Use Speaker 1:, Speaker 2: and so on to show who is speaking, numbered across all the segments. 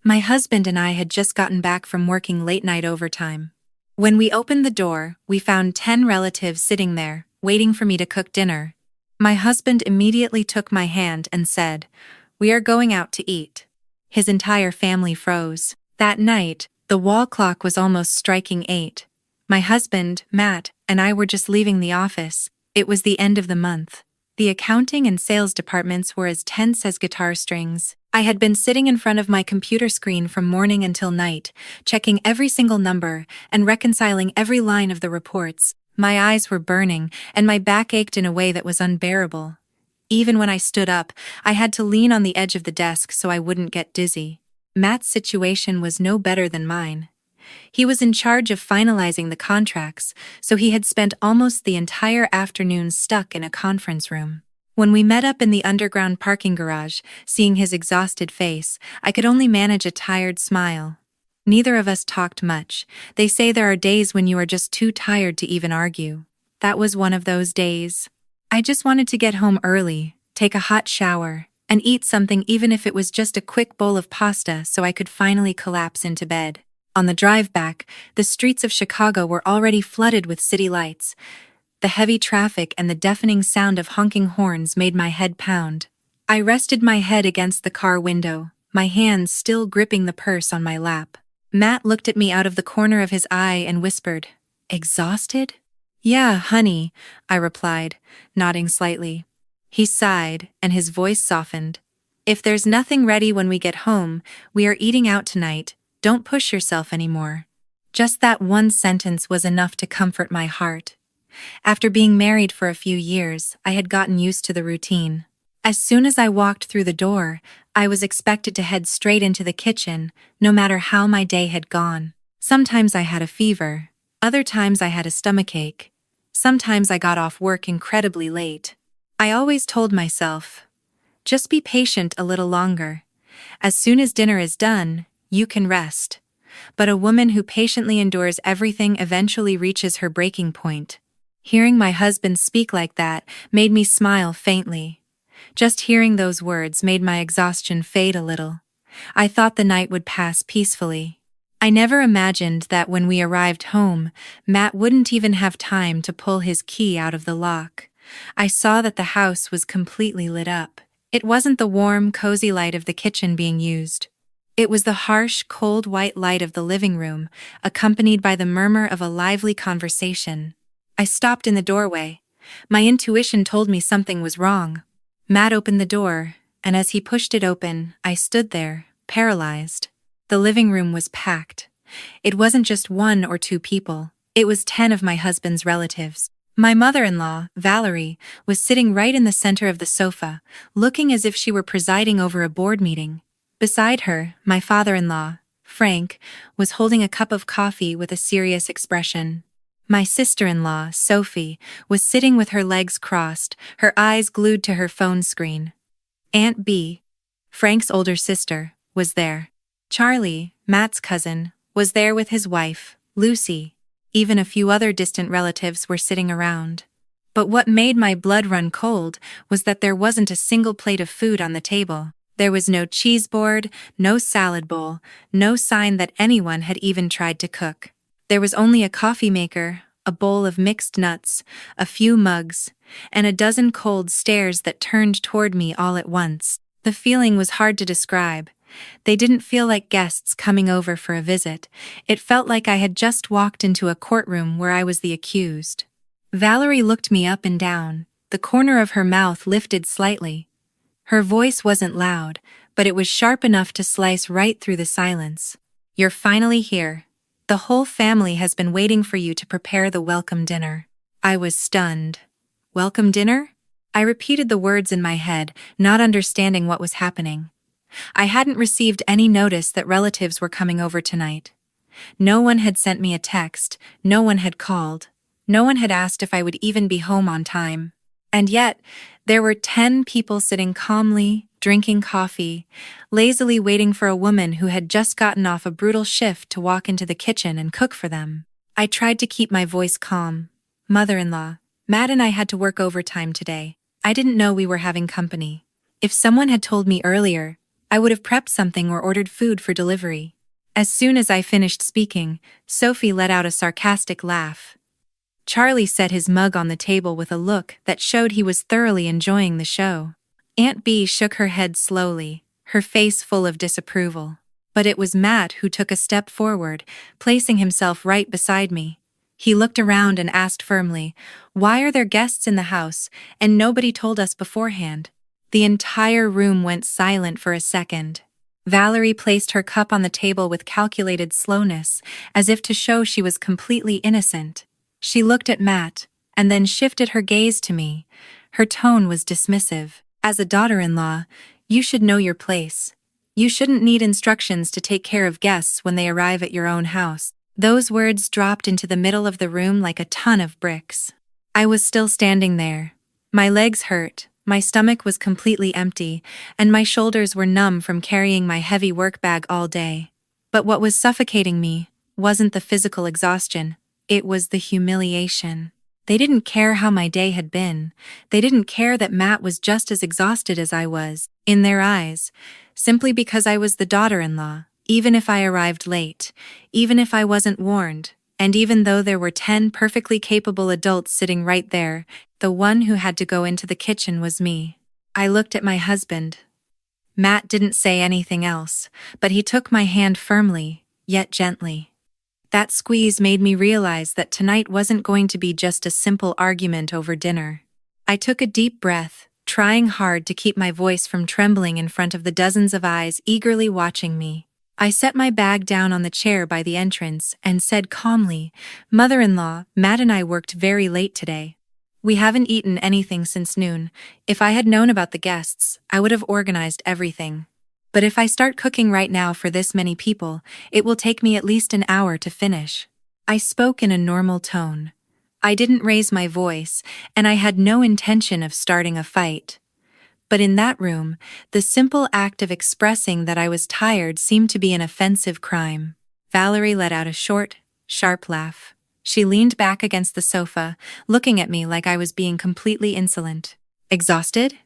Speaker 1: My husband and I had just gotten back from working late-night overtime. When we opened the door, we found 10 relatives sitting there, waiting for me to cook dinner. My husband immediately took my hand and said, "We are going out to eat." His entire family froze. That night, the wall clock was almost striking 8. My husband, Matt, and I were just leaving the office. It was the end of the month. The accounting and sales departments were as tense as guitar strings. I had been sitting in front of my computer screen from morning until night, checking every single number and reconciling every line of the reports. My eyes were burning, and my back ached in a way that was unbearable. Even when I stood up, I had to lean on the edge of the desk so I wouldn't get dizzy. Matt's situation was no better than mine. He was in charge of finalizing the contracts, so he had spent almost the entire afternoon stuck in a conference room. When we met up in the underground parking garage, seeing his exhausted face, I could only manage a tired smile. Neither of us talked much. They say there are days when you are just too tired to even argue. That was one of those days. I just wanted to get home early, take a hot shower, and eat something even if it was just a quick bowl of pasta so I could finally collapse into bed. On the drive back, the streets of Chicago were already flooded with city lights. The heavy traffic and the deafening sound of honking horns made my head pound. I rested my head against the car window, my hands still gripping the purse on my lap. Matt looked at me out of the corner of his eye and whispered, "Exhausted?" "Yeah, honey," I replied, nodding slightly. He sighed, and his voice softened. "If there's nothing ready when we get home, we are eating out tonight. Don't push yourself anymore." Just that one sentence was enough to comfort my heart. After being married for a few years, I had gotten used to the routine. As soon as I walked through the door, I was expected to head straight into the kitchen, no matter how my day had gone. Sometimes I had a fever. Other times I had a stomachache. Sometimes I got off work incredibly late. I always told myself, just be patient a little longer. As soon as dinner is done, you can rest. But a woman who patiently endures everything eventually reaches her breaking point. Hearing my husband speak like that made me smile faintly. Just hearing those words made my exhaustion fade a little. I thought the night would pass peacefully. I never imagined that when we arrived home, Matt wouldn't even have time to pull his key out of the lock. I saw that the house was completely lit up. It wasn't the warm, cozy light of the kitchen being used. It was the harsh, cold white light of the living room, accompanied by the murmur of a lively conversation. I stopped in the doorway. My intuition told me something was wrong. Matt opened the door, and as he pushed it open, I stood there, paralyzed. The living room was packed. It wasn't just 1 or 2 people. It was 10 of my husband's relatives. My mother-in-law, Valerie, was sitting right in the center of the sofa, looking as if she were presiding over a board meeting. Beside her, my father-in-law, Frank, was holding a cup of coffee with a serious expression. My sister-in-law, Sophie, was sitting with her legs crossed, her eyes glued to her phone screen. Aunt B, Frank's older sister, was there. Charlie, Matt's cousin, was there with his wife, Lucy. Even a few other distant relatives were sitting around. But what made my blood run cold was that there wasn't a single plate of food on the table. There was no cheese board, no salad bowl, no sign that anyone had even tried to cook. There was only a coffee maker, a bowl of mixed nuts, a few mugs, and a dozen cold stares that turned toward me all at once. The feeling was hard to describe. They didn't feel like guests coming over for a visit. It felt like I had just walked into a courtroom where I was the accused. Valerie looked me up and down, the corner of her mouth lifted slightly. Her voice wasn't loud, but it was sharp enough to slice right through the silence. "You're finally here. The whole family has been waiting for you to prepare the welcome dinner." I was stunned. "Welcome dinner?" I repeated the words in my head, not understanding what was happening. I hadn't received any notice that relatives were coming over tonight. No one had sent me a text, no one had called, no one had asked if I would even be home on time. And yet, there were 10 people sitting calmly, drinking coffee, lazily waiting for a woman who had just gotten off a brutal shift to walk into the kitchen and cook for them. I tried to keep my voice calm. "Mother-in-law, Matt and I had to work overtime today. I didn't know we were having company. If someone had told me earlier, I would have prepped something or ordered food for delivery. As soon as I finished speaking, Sophie let out a sarcastic laugh. Charlie set his mug on the table with a look that showed he was thoroughly enjoying the show. Aunt Bee shook her head slowly, her face full of disapproval. But it was Matt who took a step forward, placing himself right beside me. He looked around and asked firmly, "Why are there guests in the house, and nobody told us beforehand?" The entire room went silent for a second. Valerie placed her cup on the table with calculated slowness, as if to show she was completely innocent. She looked at Matt, and then shifted her gaze to me. Her tone was dismissive. "As a daughter-in-law, you should know your place. You shouldn't need instructions to take care of guests when they arrive at your own house." Those words dropped into the middle of the room like a ton of bricks. I was still standing there. My legs hurt, my stomach was completely empty, and my shoulders were numb from carrying my heavy work bag all day. But what was suffocating me wasn't the physical exhaustion, it was the humiliation. They didn't care how my day had been. They didn't care that Matt was just as exhausted as I was, in their eyes, simply because I was the daughter-in-law, even if I arrived late, even if I wasn't warned, and even though there were 10 perfectly capable adults sitting right there, the one who had to go into the kitchen was me. I looked at my husband. Matt didn't say anything else, but he took my hand firmly, yet gently. That squeeze made me realize that tonight wasn't going to be just a simple argument over dinner. I took a deep breath, trying hard to keep my voice from trembling in front of the dozens of eyes eagerly watching me. I set my bag down on the chair by the entrance and said calmly, "Mother-in-law, Matt and I worked very late today. We haven't eaten anything since noon. If I had known about the guests, I would have organized everything. But if I start cooking right now for this many people, it will take me at least an hour to finish." I spoke in a normal tone. I didn't raise my voice, and I had no intention of starting a fight. But in that room, the simple act of expressing that I was tired seemed to be an offensive crime. Valerie let out a short, sharp laugh. She leaned back against the sofa, looking at me like I was being completely insolent. "Exhausted?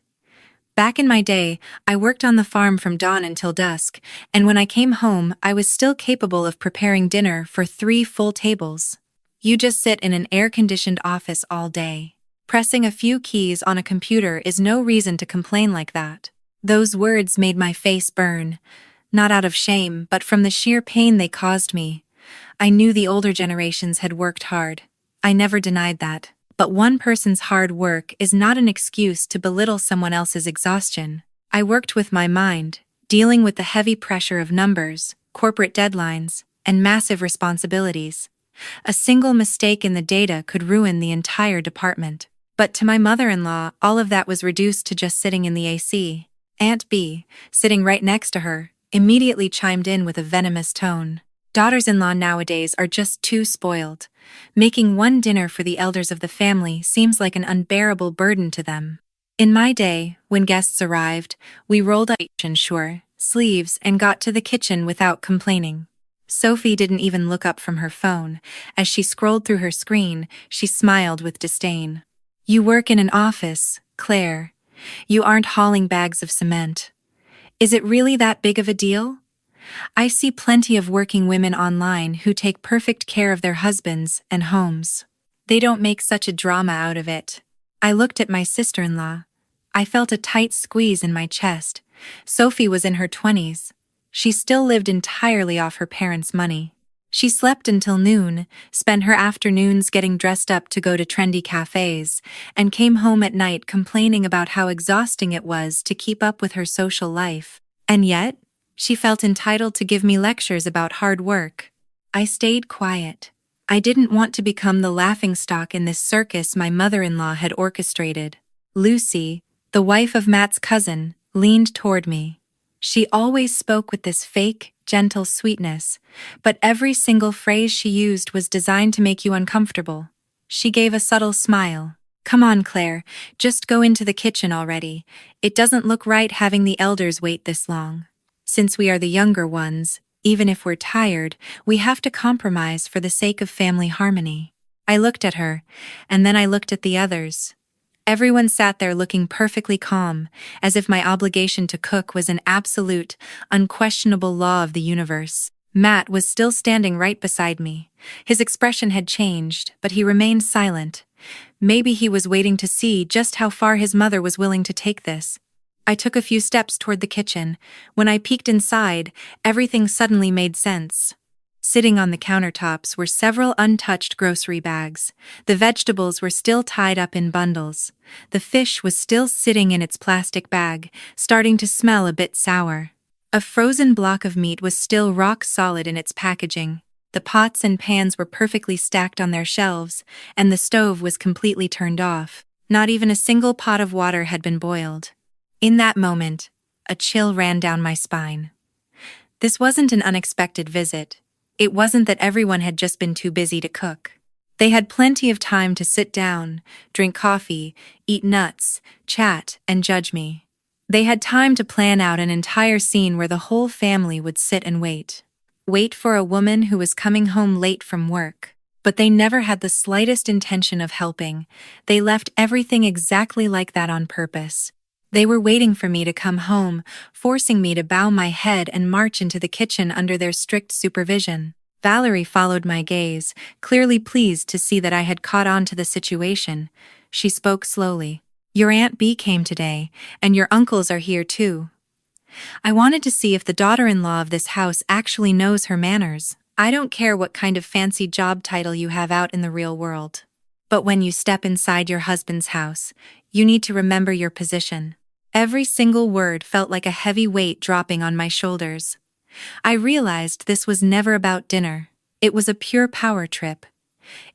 Speaker 1: Back in my day, I worked on the farm from dawn until dusk, and when I came home, I was still capable of preparing dinner for 3 full tables. You just sit in an air-conditioned office all day. Pressing a few keys on a computer is no reason to complain like that." Those words made my face burn, not out of shame, but from the sheer pain they caused me. I knew the older generations had worked hard. I never denied that. But one person's hard work is not an excuse to belittle someone else's exhaustion. I worked with my mind, dealing with the heavy pressure of numbers, corporate deadlines, and massive responsibilities. A single mistake in the data could ruin the entire department. But to my mother-in-law, all of that was reduced to just sitting in the AC. Aunt Bee, sitting right next to her, immediately chimed in with a venomous tone. "Daughters-in-law nowadays are just too spoiled. Making one dinner for the elders of the family seems like an unbearable burden to them. In my day, when guests arrived, we rolled up sleeves and got to the kitchen without complaining." Sophie didn't even look up from her phone. As she scrolled through her screen, she smiled with disdain. "You work in an office, Claire. You aren't hauling bags of cement. Is it really that big of a deal? I see plenty of working women online who take perfect care of their husbands and homes. They don't make such a drama out of it." I looked at my sister-in-law. I felt a tight squeeze in my chest. Sophie was in her 20s. She still lived entirely off her parents' money. She slept until noon, spent her afternoons getting dressed up to go to trendy cafes, and came home at night complaining about how exhausting it was to keep up with her social life. And yet, she felt entitled to give me lectures about hard work. I stayed quiet. I didn't want to become the laughingstock in this circus my mother-in-law had orchestrated. Lucy, the wife of Matt's cousin, leaned toward me. She always spoke with this fake, gentle sweetness, but every single phrase she used was designed to make you uncomfortable. She gave a subtle smile. "Come on, Claire, just go into the kitchen already. It doesn't look right having the elders wait this long. Since we are the younger ones, even if we're tired, we have to compromise for the sake of family harmony." I looked at her, and then I looked at the others. Everyone sat there looking perfectly calm, as if my obligation to cook was an absolute, unquestionable law of the universe. Matt was still standing right beside me. His expression had changed, but he remained silent. Maybe he was waiting to see just how far his mother was willing to take this. I took a few steps toward the kitchen. When I peeked inside, everything suddenly made sense. Sitting on the countertops were several untouched grocery bags. The vegetables were still tied up in bundles. The fish was still sitting in its plastic bag, starting to smell a bit sour. A frozen block of meat was still rock solid in its packaging. The pots and pans were perfectly stacked on their shelves, and the stove was completely turned off. Not even a single pot of water had been boiled. In that moment, a chill ran down my spine. This wasn't an unexpected visit. It wasn't that everyone had just been too busy to cook. They had plenty of time to sit down, drink coffee, eat nuts, chat, and judge me. They had time to plan out an entire scene where the whole family would sit and wait. Wait for a woman who was coming home late from work. But they never had the slightest intention of helping. They left everything exactly like that on purpose. They were waiting for me to come home, forcing me to bow my head and march into the kitchen under their strict supervision. Valerie followed my gaze, clearly pleased to see that I had caught on to the situation. She spoke slowly. "Your Aunt B came today, and your uncles are here too. I wanted to see if the daughter-in-law of this house actually knows her manners. I don't care what kind of fancy job title you have out in the real world. But when you step inside your husband's house, you need to remember your position." Every single word felt like a heavy weight dropping on my shoulders. I realized this was never about dinner. It was a pure power trip.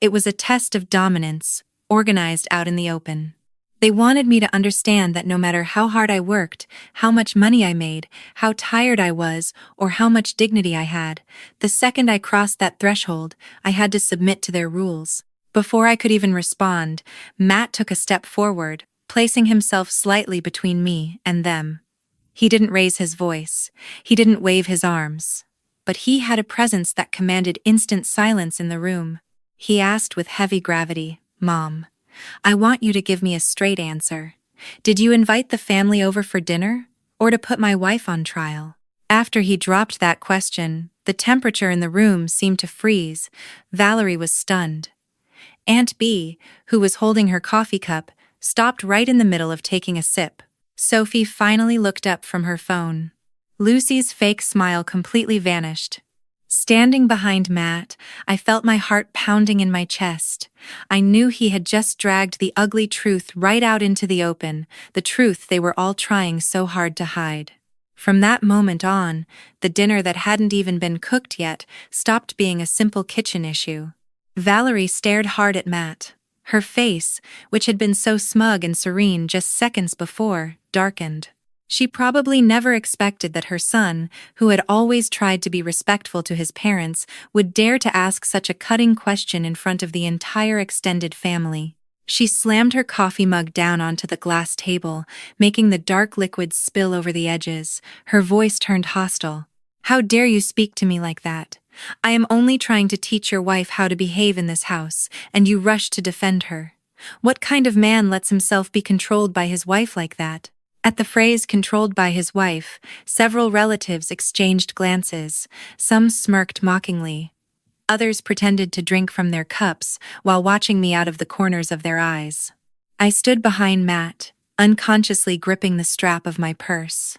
Speaker 1: It was a test of dominance, organized out in the open. They wanted me to understand that no matter how hard I worked, how much money I made, how tired I was, or how much dignity I had, the second I crossed that threshold, I had to submit to their rules. Before I could even respond, Matt took a step forward, placing himself slightly between me and them. He didn't raise his voice. He didn't wave his arms. But he had a presence that commanded instant silence in the room. He asked with heavy gravity, "Mom, I want you to give me a straight answer. Did you invite the family over for dinner, or to put my wife on trial?" After he dropped that question, the temperature in the room seemed to freeze. Valerie was stunned. Aunt B, who was holding her coffee cup, stopped right in the middle of taking a sip. Sophie finally looked up from her phone. Lucy's fake smile completely vanished. Standing behind Matt, I felt my heart pounding in my chest. I knew he had just dragged the ugly truth right out into the open, the truth they were all trying so hard to hide. From that moment on, the dinner that hadn't even been cooked yet stopped being a simple kitchen issue. Valerie stared hard at Matt. Her face, which had been so smug and serene just seconds before, darkened. She probably never expected that her son, who had always tried to be respectful to his parents, would dare to ask such a cutting question in front of the entire extended family. She slammed her coffee mug down onto the glass table, making the dark liquid spill over the edges. Her voice turned hostile. "How dare you speak to me like that? I am only trying to teach your wife how to behave in this house, and you rush to defend her. What kind of man lets himself be controlled by his wife like that?" At the phrase "controlled by his wife," several relatives exchanged glances. Some smirked mockingly. Others pretended to drink from their cups while watching me out of the corners of their eyes. I stood behind Matt, unconsciously gripping the strap of my purse.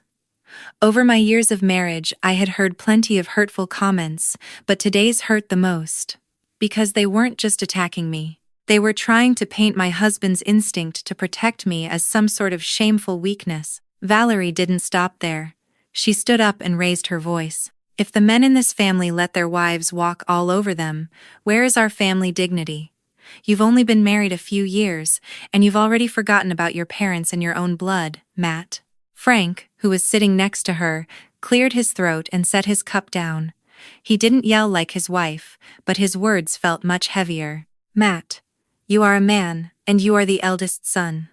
Speaker 1: Over my years of marriage, I had heard plenty of hurtful comments, but today's hurt the most. Because they weren't just attacking me. They were trying to paint my husband's instinct to protect me as some sort of shameful weakness. Valerie didn't stop there. She stood up and raised her voice. "If the men in this family let their wives walk all over them, where is our family dignity? You've only been married a few years, and you've already forgotten about your parents and your own blood, Matt." Frank, who was sitting next to her, cleared his throat and set his cup down. He didn't yell like his wife, but his words felt much heavier. "Matt, you are a man, and you are the eldest son.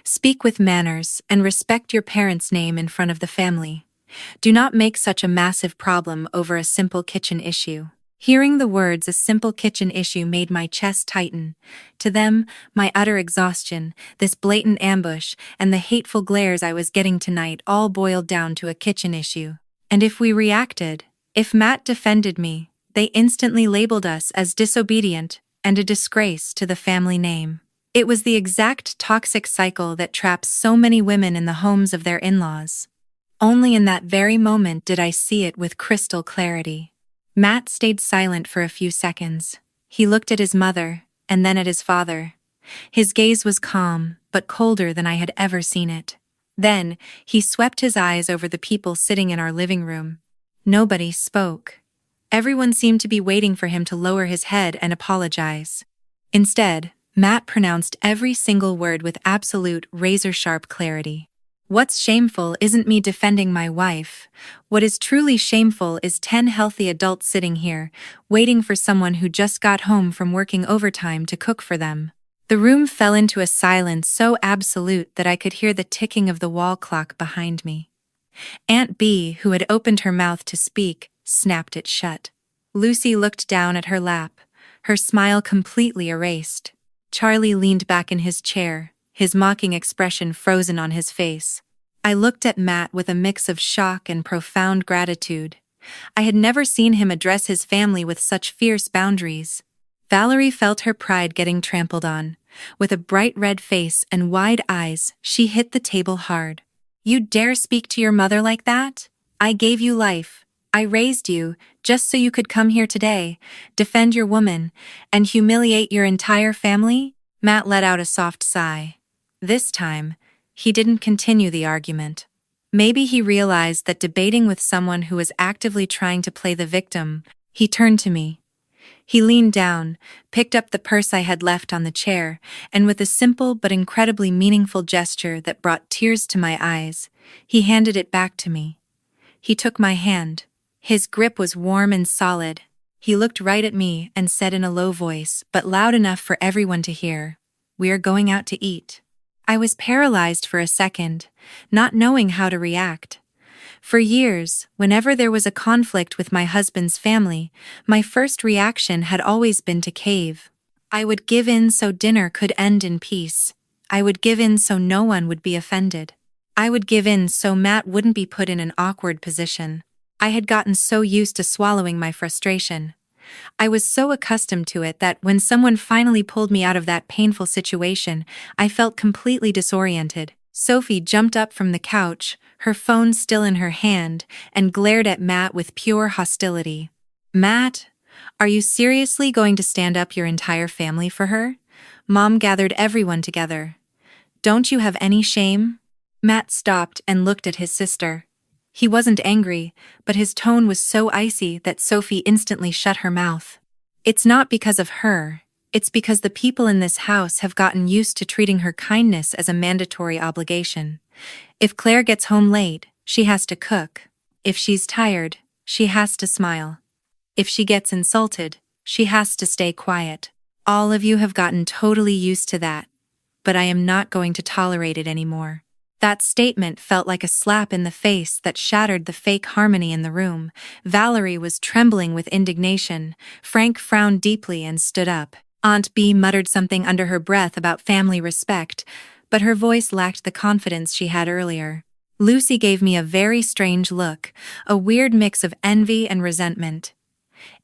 Speaker 1: Speak with manners and respect your parents' name in front of the family. Do not make such a massive problem over a simple kitchen issue." Hearing the words "a simple kitchen issue" made my chest tighten. To them, my utter exhaustion, this blatant ambush, and the hateful glares I was getting tonight all boiled down to a kitchen issue. And if we reacted, if Matt defended me, they instantly labeled us as disobedient and a disgrace to the family name. It was the exact toxic cycle that traps so many women in the homes of their in-laws. Only in that very moment did I see it with crystal clarity. Matt stayed silent for a few seconds. He looked at his mother, and then at his father. His gaze was calm, but colder than I had ever seen it. Then, he swept his eyes over the people sitting in our living room. Nobody spoke. Everyone seemed to be waiting for him to lower his head and apologize. Instead, Matt pronounced every single word with absolute razor-sharp clarity. "What's shameful isn't me defending my wife. What is truly shameful is 10 healthy adults sitting here, waiting for someone who just got home from working overtime to cook for them." The room fell into a silence so absolute that I could hear the ticking of the wall clock behind me. Aunt Bee, who had opened her mouth to speak, snapped it shut. Lucy looked down at her lap, her smile completely erased. Charlie leaned back in his chair, his mocking expression frozen on his face. I looked at Matt with a mix of shock and profound gratitude. I had never seen him address his family with such fierce boundaries. Valerie felt her pride getting trampled on. With a bright red face and wide eyes, she hit the table hard. "You dare speak to your mother like that? I gave you life. I raised you, just so you could come here today, defend your woman, and humiliate your entire family?" Matt let out a soft sigh. This time, he didn't continue the argument. Maybe he realized that debating with someone who was actively trying to play the victim. He turned to me. He leaned down, picked up the purse I had left on the chair, and with a simple but incredibly meaningful gesture that brought tears to my eyes, he handed it back to me. He took my hand. His grip was warm and solid. He looked right at me and said in a low voice, but loud enough for everyone to hear, "We are going out to eat." I was paralyzed for a second, not knowing how to react. For years, whenever there was a conflict with my husband's family, my first reaction had always been to cave. I would give in so dinner could end in peace. I would give in so no one would be offended. I would give in so Matt wouldn't be put in an awkward position. I had gotten so used to swallowing my frustration. I was so accustomed to it that when someone finally pulled me out of that painful situation, I felt completely disoriented. Sophie jumped up from the couch, her phone still in her hand, and glared at Matt with pure hostility. "Matt, are you seriously going to stand up your entire family for her?" Mom gathered everyone together. "Don't you have any shame?" Matt stopped and looked at his sister. He wasn't angry, but his tone was so icy that Sophie instantly shut her mouth. "It's not because of her. It's because the people in this house have gotten used to treating her kindness as a mandatory obligation. If Claire gets home late, she has to cook. If she's tired, she has to smile. If she gets insulted, she has to stay quiet. All of you have gotten totally used to that, but I am not going to tolerate it anymore." That statement felt like a slap in the face that shattered the fake harmony in the room. Valerie was trembling with indignation. Frank frowned deeply and stood up. Aunt Bee muttered something under her breath about family respect, but her voice lacked the confidence she had earlier. Lucy gave me a very strange look, a weird mix of envy and resentment.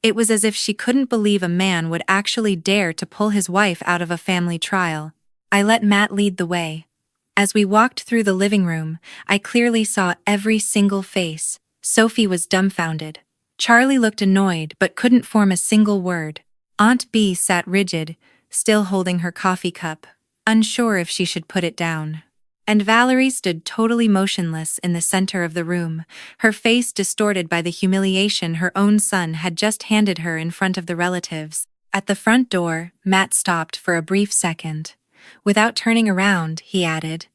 Speaker 1: It was as if she couldn't believe a man would actually dare to pull his wife out of a family trial. I let Matt lead the way. As we walked through the living room, I clearly saw every single face. Sophie was dumbfounded. Charlie looked annoyed but couldn't form a single word. Aunt Bee sat rigid, still holding her coffee cup, unsure if she should put it down. And Valerie stood totally motionless in the center of the room, her face distorted by the humiliation her own son had just handed her in front of the relatives. At the front door, Matt stopped for a brief second. Without turning around, he added,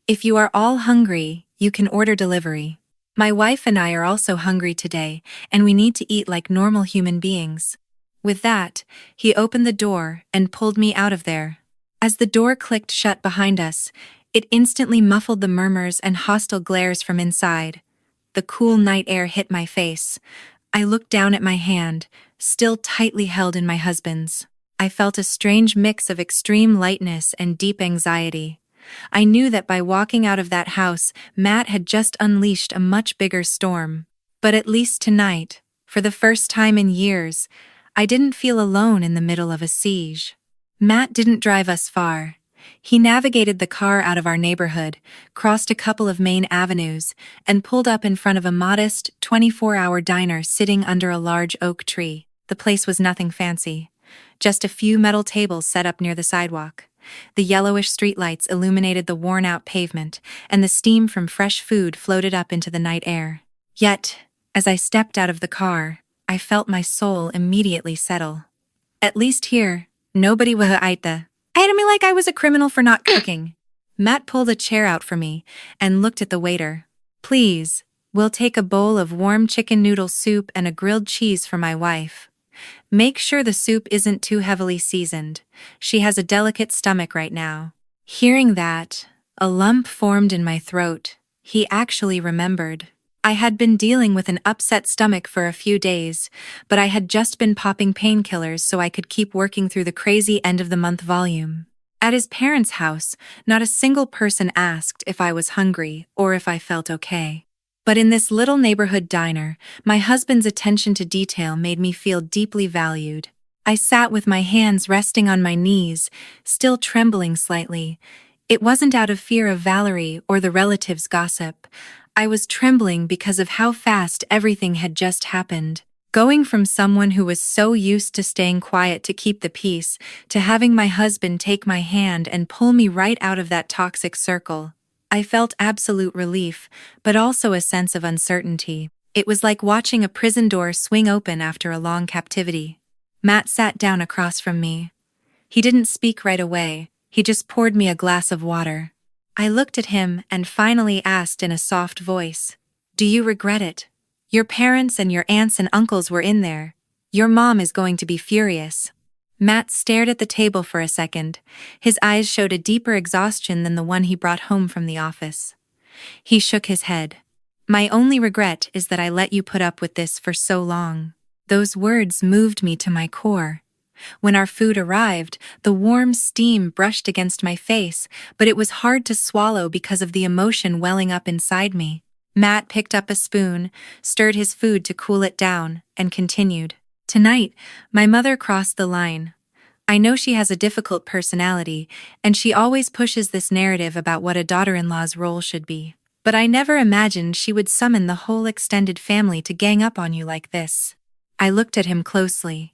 Speaker 1: "If you are all hungry, you can order delivery. My wife and I are also hungry today, and we need to eat like normal human beings." With that, he opened the door and pulled me out of there. As the door clicked shut behind us, it instantly muffled the murmurs and hostile glares from inside. The cool night air hit my face. I looked down at my hand, still tightly held in my husband's. I felt a strange mix of extreme lightness and deep anxiety. I knew that by walking out of that house, Matt had just unleashed a much bigger storm. But at least tonight, for the first time in years, I didn't feel alone in the middle of a siege. Matt didn't drive us far. He navigated the car out of our neighborhood, crossed a couple of main avenues, and pulled up in front of a modest, 24-hour diner sitting under a large oak tree. The place was nothing fancy. Just a few metal tables set up near the sidewalk. The yellowish streetlights illuminated the worn-out pavement, and the steam from fresh food floated up into the night air. Yet, as I stepped out of the car, I felt my soul immediately settle. At least here, nobody would hated me like I was a criminal for not cooking. Matt pulled a chair out for me and looked at the waiter. "Please, we'll take a bowl of warm chicken noodle soup and a grilled cheese for my wife. Make sure the soup isn't too heavily seasoned. She has a delicate stomach right now." Hearing that, a lump formed in my throat. He actually remembered. I had been dealing with an upset stomach for a few days, but I had just been popping painkillers so I could keep working through the crazy end-of-the-month volume. At his parents' house, not a single person asked if I was hungry or if I felt okay. But in this little neighborhood diner, my husband's attention to detail made me feel deeply valued. I sat with my hands resting on my knees, still trembling slightly. It wasn't out of fear of Valerie or the relatives' gossip. I was trembling because of how fast everything had just happened. Going from someone who was so used to staying quiet to keep the peace, to having my husband take my hand and pull me right out of that toxic circle. I felt absolute relief, but also a sense of uncertainty. It was like watching a prison door swing open after a long captivity. Matt sat down across from me. He didn't speak right away, he just poured me a glass of water. I looked at him and finally asked in a soft voice, "Do you regret it? Your parents and your aunts and uncles were in there. Your mom is going to be furious." Matt stared at the table for a second. His eyes showed a deeper exhaustion than the one he brought home from the office. He shook his head. "My only regret is that I let you put up with this for so long." Those words moved me to my core. When our food arrived, the warm steam brushed against my face, but it was hard to swallow because of the emotion welling up inside me. Matt picked up a spoon, stirred his food to cool it down, and continued. "Tonight, my mother crossed the line. I know she has a difficult personality, and she always pushes this narrative about what a daughter-in-law's role should be. But I never imagined she would summon the whole extended family to gang up on you like this." I looked at him closely.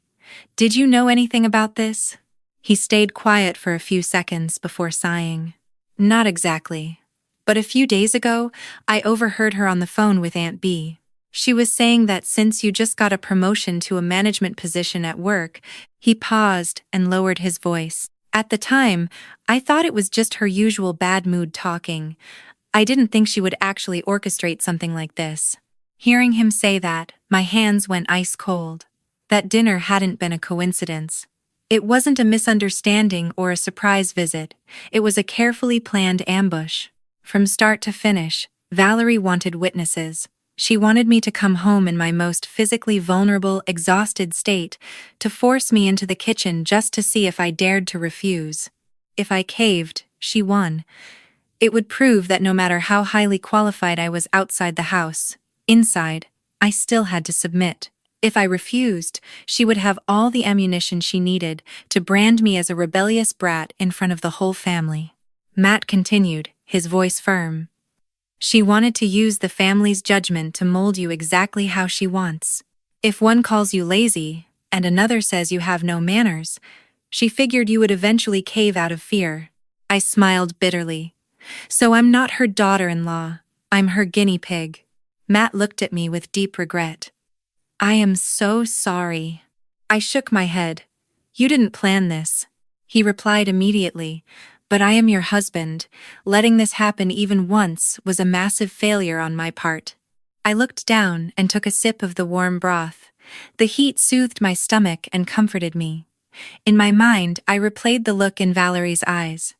Speaker 1: "Did you know anything about this?" He stayed quiet for a few seconds before sighing. "Not exactly. But a few days ago, I overheard her on the phone with Aunt B. She was saying that since you just got a promotion to a management position at work." He paused and lowered his voice. "At the time, I thought it was just her usual bad mood talking. I didn't think she would actually orchestrate something like this." Hearing him say that, my hands went ice cold. That dinner hadn't been a coincidence. It wasn't a misunderstanding or a surprise visit. It was a carefully planned ambush. From start to finish, Valerie wanted witnesses. She wanted me to come home in my most physically vulnerable, exhausted state, to force me into the kitchen just to see if I dared to refuse. If I caved, she won. It would prove that no matter how highly qualified I was outside the house, inside, I still had to submit. If I refused, she would have all the ammunition she needed to brand me as a rebellious brat in front of the whole family. Matt continued, his voice firm. "She wanted to use the family's judgment to mold you exactly how she wants. If one calls you lazy, and another says you have no manners, she figured you would eventually cave out of fear." I smiled bitterly. "So I'm not her daughter-in-law, I'm her guinea pig." Matt looked at me with deep regret. "I am so sorry." I shook my head. "You didn't plan this." He replied immediately, "But I am your husband. Letting this happen even once was a massive failure on my part." I looked down and took a sip of the warm broth. The heat soothed my stomach and comforted me. In my mind, I replayed the look in Valerie's eyes.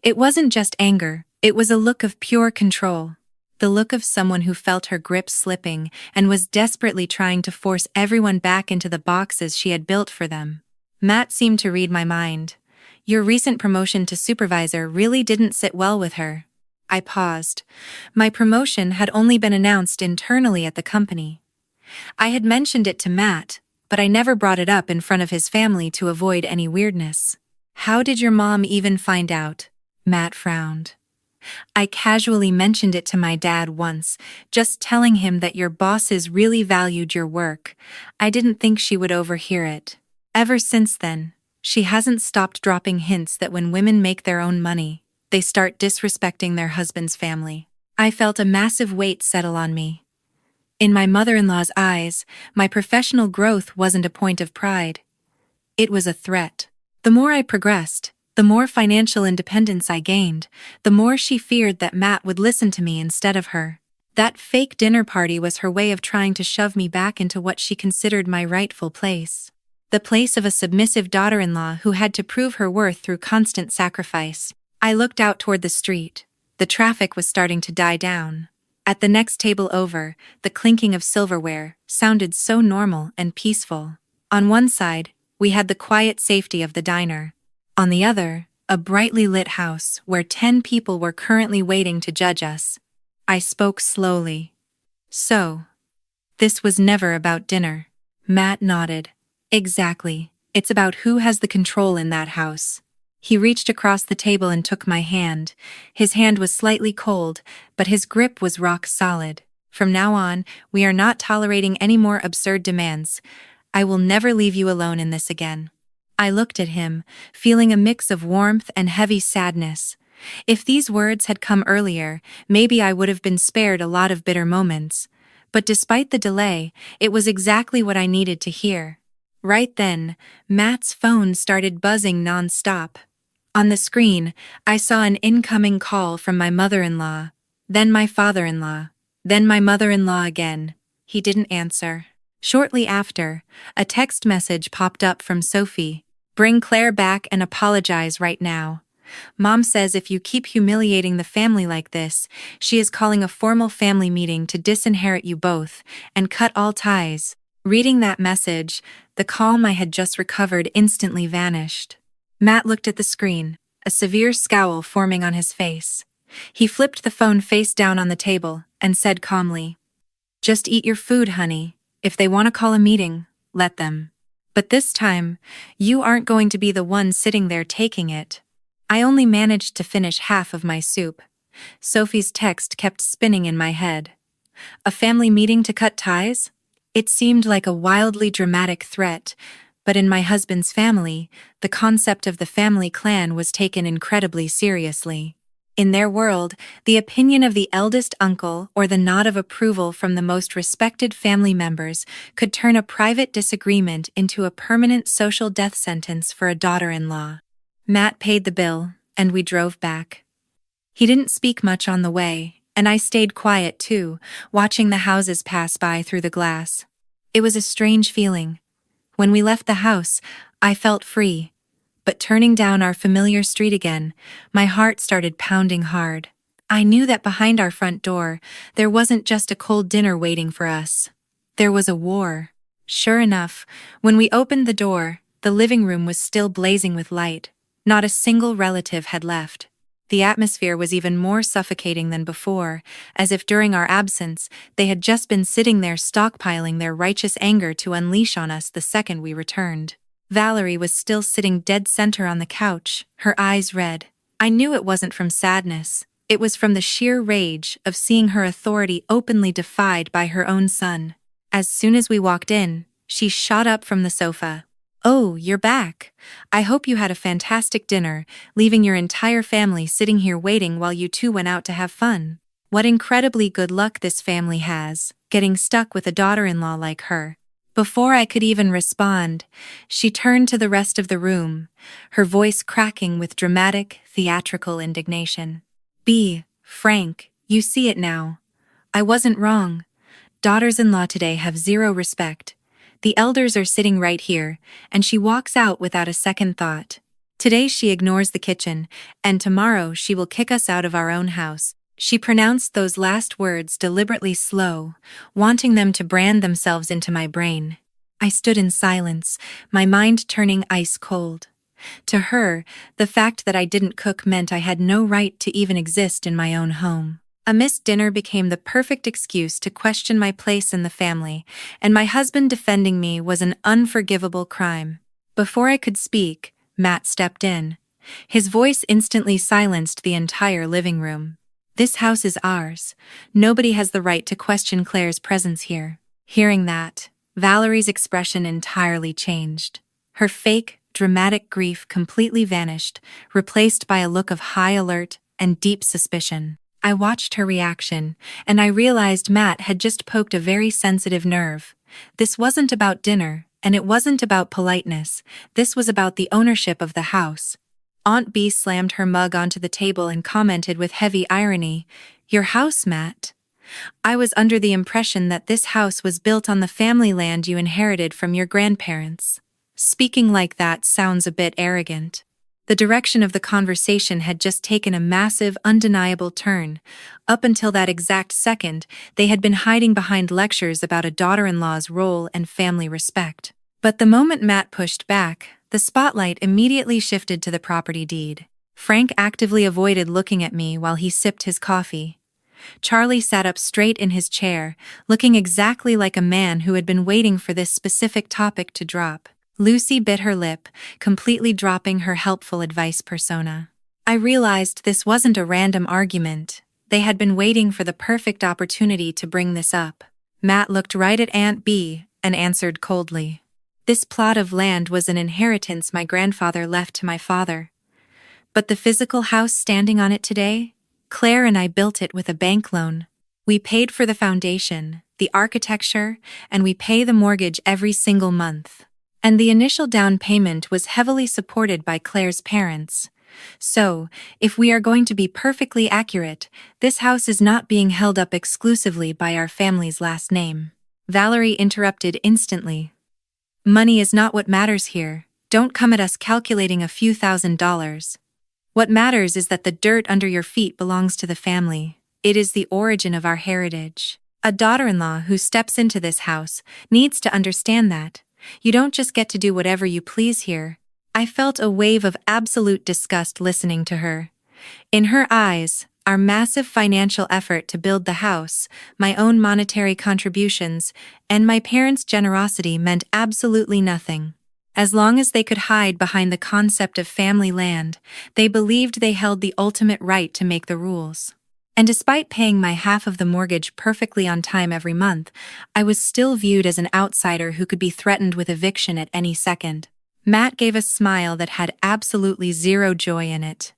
Speaker 1: It wasn't just anger, it was a look of pure control. the look of someone who felt her grip slipping and was desperately trying to force everyone back into the boxes she had built for them. Matt seemed to read my mind. Your recent promotion to supervisor really didn't sit well with her. I paused. My promotion had only been announced internally at the company. I had mentioned it to Matt, but I never brought it up in front of his family to avoid any weirdness. How did your mom even find out? Matt frowned. I casually mentioned it to my dad once, just telling him that your bosses really valued your work. I didn't think she would overhear it. Ever since then, she hasn't stopped dropping hints that when women make their own money, they start disrespecting their husband's family. I felt a massive weight settle on me. In my mother-in-law's eyes, my professional growth wasn't a point of pride. It was a threat. The more I progressed, the more financial independence I gained, the more she feared that Matt would listen to me instead of her. That fake dinner party was her way of trying to shove me back into what she considered my rightful place. The place of a submissive daughter-in-law who had to prove her worth through constant sacrifice. I looked out toward the street. The traffic was starting to die down. At the next table over, the clinking of silverware sounded so normal and peaceful. On one side, we had the quiet safety of the diner. On the other, a brightly lit house where 10 people were currently waiting to judge us. I spoke slowly. So, this was never about dinner. Matt nodded. Exactly. It's about who has the control in that house. He reached across the table and took my hand. His hand was slightly cold, but his grip was rock solid. From now on, we are not tolerating any more absurd demands. I will never leave you alone in this again. I looked at him, feeling a mix of warmth and heavy sadness. If these words had come earlier, maybe I would have been spared a lot of bitter moments. But despite the delay, it was exactly what I needed to hear. Right then, Matt's phone started buzzing non-stop. On the screen, I saw an incoming call from my mother-in-law, then my father-in-law, then my mother-in-law again. He didn't answer. Shortly after, a text message popped up from Sophie. Bring Claire back and apologize right now. Mom says if you keep humiliating the family like this, she is calling a formal family meeting to disinherit you both and cut all ties. Reading that message, the calm I had just recovered instantly vanished. Matt looked at the screen, a severe scowl forming on his face. He flipped the phone face down on the table and said calmly, "Just eat your food, honey. If they want to call a meeting, let them. But this time, you aren't going to be the one sitting there taking it." I only managed to finish half of my soup. Sophie's text kept spinning in my head. A family meeting to cut ties? It seemed like a wildly dramatic threat, but in my husband's family, the concept of the family clan was taken incredibly seriously. In their world, the opinion of the eldest uncle or the nod of approval from the most respected family members could turn a private disagreement into a permanent social death sentence for a daughter-in-law. Matt paid the bill, and we drove back. He didn't speak much on the way, and I stayed quiet too, watching the houses pass by through the glass. It was a strange feeling. When we left the house, I felt free. But turning down our familiar street again, my heart started pounding hard. I knew that behind our front door, there wasn't just a cold dinner waiting for us. There was a war. Sure enough, when we opened the door, the living room was still blazing with light. Not a single relative had left. The atmosphere was even more suffocating than before, as if during our absence, they had just been sitting there stockpiling their righteous anger to unleash on us the second we returned. Valerie was still sitting dead center on the couch, her eyes red. I knew it wasn't from sadness. It was from the sheer rage of seeing her authority openly defied by her own son. As soon as we walked in, she shot up from the sofa. "Oh, you're back. I hope you had a fantastic dinner, leaving your entire family sitting here waiting while you two went out to have fun. What incredibly good luck this family has, getting stuck with a daughter-in-law like her." Before I could even respond, she turned to the rest of the room, her voice cracking with dramatic, theatrical indignation. "B, Frank, you see it now. I wasn't wrong. Daughters-in-law today have zero respect. The elders are sitting right here, and she walks out without a second thought. Today she ignores the kitchen, and tomorrow she will kick us out of our own house. She pronounced those last words deliberately slow, wanting them to brand themselves into my brain. I stood in silence, my mind turning ice cold. To her, the fact that I didn't cook meant I had no right to even exist in my own home. A missed dinner became the perfect excuse to question my place in the family, and my husband defending me was an unforgivable crime. Before I could speak, Matt stepped in. His voice instantly silenced the entire living room. "This house is ours. Nobody has the right to question Claire's presence here." Hearing that, Valerie's expression entirely changed. Her fake, dramatic grief completely vanished, replaced by a look of high alert and deep suspicion. I watched her reaction, and I realized Matt had just poked a very sensitive nerve. This wasn't about dinner, and it wasn't about politeness. This was about the ownership of the house. Aunt B slammed her mug onto the table and commented with heavy irony, "Your house, Matt? I was under the impression that this house was built on the family land you inherited from your grandparents." Speaking like that sounds a bit arrogant. The direction of the conversation had just taken a massive, undeniable turn. Up until that exact second, they had been hiding behind lectures about a daughter-in-law's role and family respect. But the moment Matt pushed back, the spotlight immediately shifted to the property deed. Frank actively avoided looking at me while he sipped his coffee. Charlie sat up straight in his chair, looking exactly like a man who had been waiting for this specific topic to drop. Lucy bit her lip, completely dropping her helpful advice persona. I realized this wasn't a random argument. They had been waiting for the perfect opportunity to bring this up. Matt looked right at Aunt B and answered coldly. "This plot of land was an inheritance my grandfather left to my father. But the physical house standing on it today? Claire and I built it with a bank loan. We paid for the foundation, the architecture, and we pay the mortgage every single month. And the initial down payment was heavily supported by Claire's parents. So, if we are going to be perfectly accurate, this house is not being held up exclusively by our family's last name." Valerie interrupted instantly. "Money is not what matters here. Don't come at us calculating a few $1,000s. What matters is that the dirt under your feet belongs to the family. It is the origin of our heritage. A daughter-in-law who steps into this house needs to understand that. You don't just get to do whatever you please here." I felt a wave of absolute disgust listening to her. In her eyes, our massive financial effort to build the house, my own monetary contributions, and my parents' generosity meant absolutely nothing. As long as they could hide behind the concept of family land, they believed they held the ultimate right to make the rules. And despite paying my half of the mortgage perfectly on time every month, I was still viewed as an outsider who could be threatened with eviction at any second. Matt gave a smile that had absolutely zero joy in it.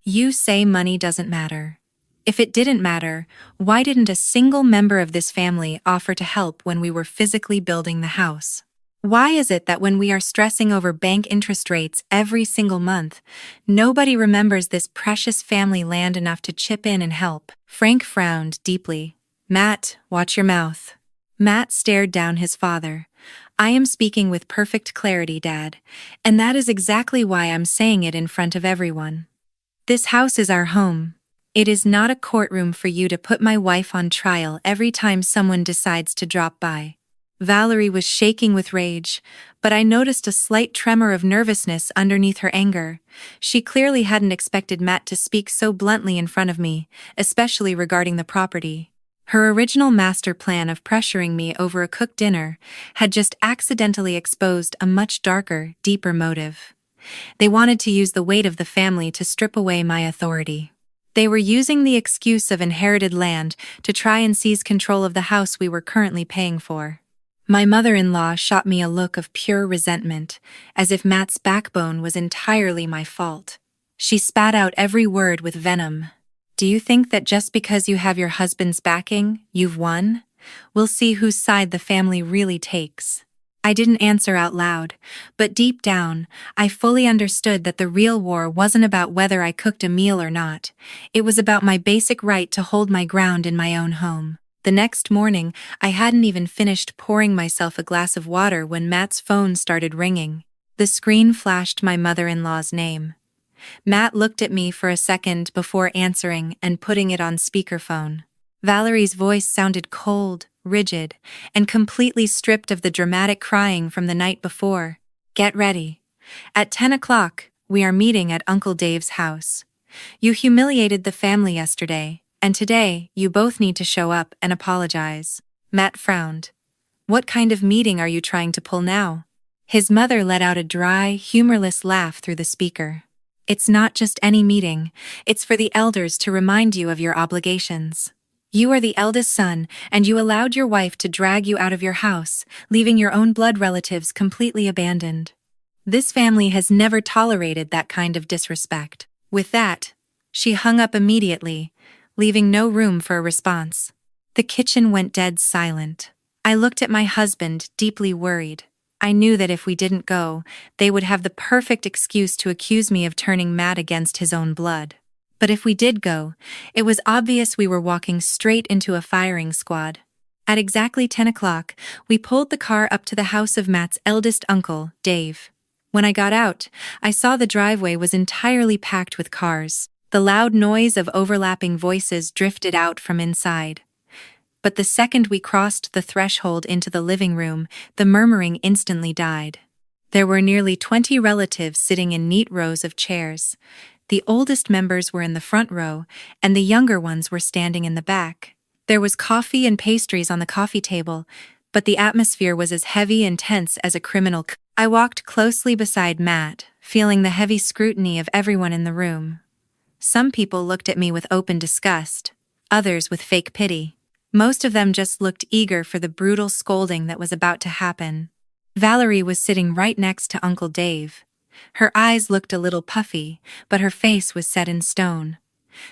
Speaker 1: "You say money doesn't matter. If it didn't matter, why didn't a single member of this family offer to help when we were physically building the house? Why is it that when we are stressing over bank interest rates every single month, nobody remembers this precious family land enough to chip in and help?" Frank frowned deeply. "Matt, watch your mouth." Matt stared down his father. "I am speaking with perfect clarity, Dad, and that is exactly why I'm saying it in front of everyone. This house is our home. It is not a courtroom for you to put my wife on trial every time someone decides to drop by." Valerie was shaking with rage, but I noticed a slight tremor of nervousness underneath her anger. She clearly hadn't expected Matt to speak so bluntly in front of me, especially regarding the property. Her original master plan of pressuring me over a cooked dinner had just accidentally exposed a much darker, deeper motive. They wanted to use the weight of the family to strip away my authority. They were using the excuse of inherited land to try and seize control of the house we were currently paying for. My mother-in-law shot me a look of pure resentment, as if Matt's backbone was entirely my fault. She spat out every word with venom. "Do you think that just because you have your husband's backing, you've won? We'll see whose side the family really takes." I didn't answer out loud, but deep down, I fully understood that the real war wasn't about whether I cooked a meal or not. It was about my basic right to hold my ground in my own home. The next morning, I hadn't even finished pouring myself a glass of water when Matt's phone started ringing. The screen flashed my mother-in-law's name. Matt looked at me for a second before answering and putting it on speakerphone. Valerie's voice sounded cold, rigid, and completely stripped of the dramatic crying from the night before. Get ready. At 10 o'clock, we are meeting at Uncle Dave's house. You humiliated the family yesterday, and today you both need to show up and apologize. Matt frowned. What kind of meeting are you trying to pull now? His mother let out a dry, humorless laugh through the speaker. It's not just any meeting, it's for the elders to remind you of your obligations. You are the eldest son, and you allowed your wife to drag you out of your house, leaving your own blood relatives completely abandoned. This family has never tolerated that kind of disrespect. With that, she hung up immediately, leaving no room for a response. The kitchen went dead silent. I looked at my husband, deeply worried. I knew that if we didn't go, they would have the perfect excuse to accuse me of turning Matt against his own blood. But if we did go, it was obvious we were walking straight into a firing squad. At exactly 10 o'clock, we pulled the car up to the house of Matt's eldest uncle, Dave. When I got out, I saw the driveway was entirely packed with cars. The loud noise of overlapping voices drifted out from inside. But the second we crossed the threshold into the living room, the murmuring instantly died. There were nearly 20 relatives sitting in neat rows of chairs. The oldest members were in the front row, and the younger ones were standing in the back. There was coffee and pastries on the coffee table, but the atmosphere was as heavy and tense as a criminal. I walked closely beside Matt, feeling the heavy scrutiny of everyone in the room. Some people looked at me with open disgust, others with fake pity. Most of them just looked eager for the brutal scolding that was about to happen. Valerie was sitting right next to Uncle Dave. Her eyes looked a little puffy, but her face was set in stone.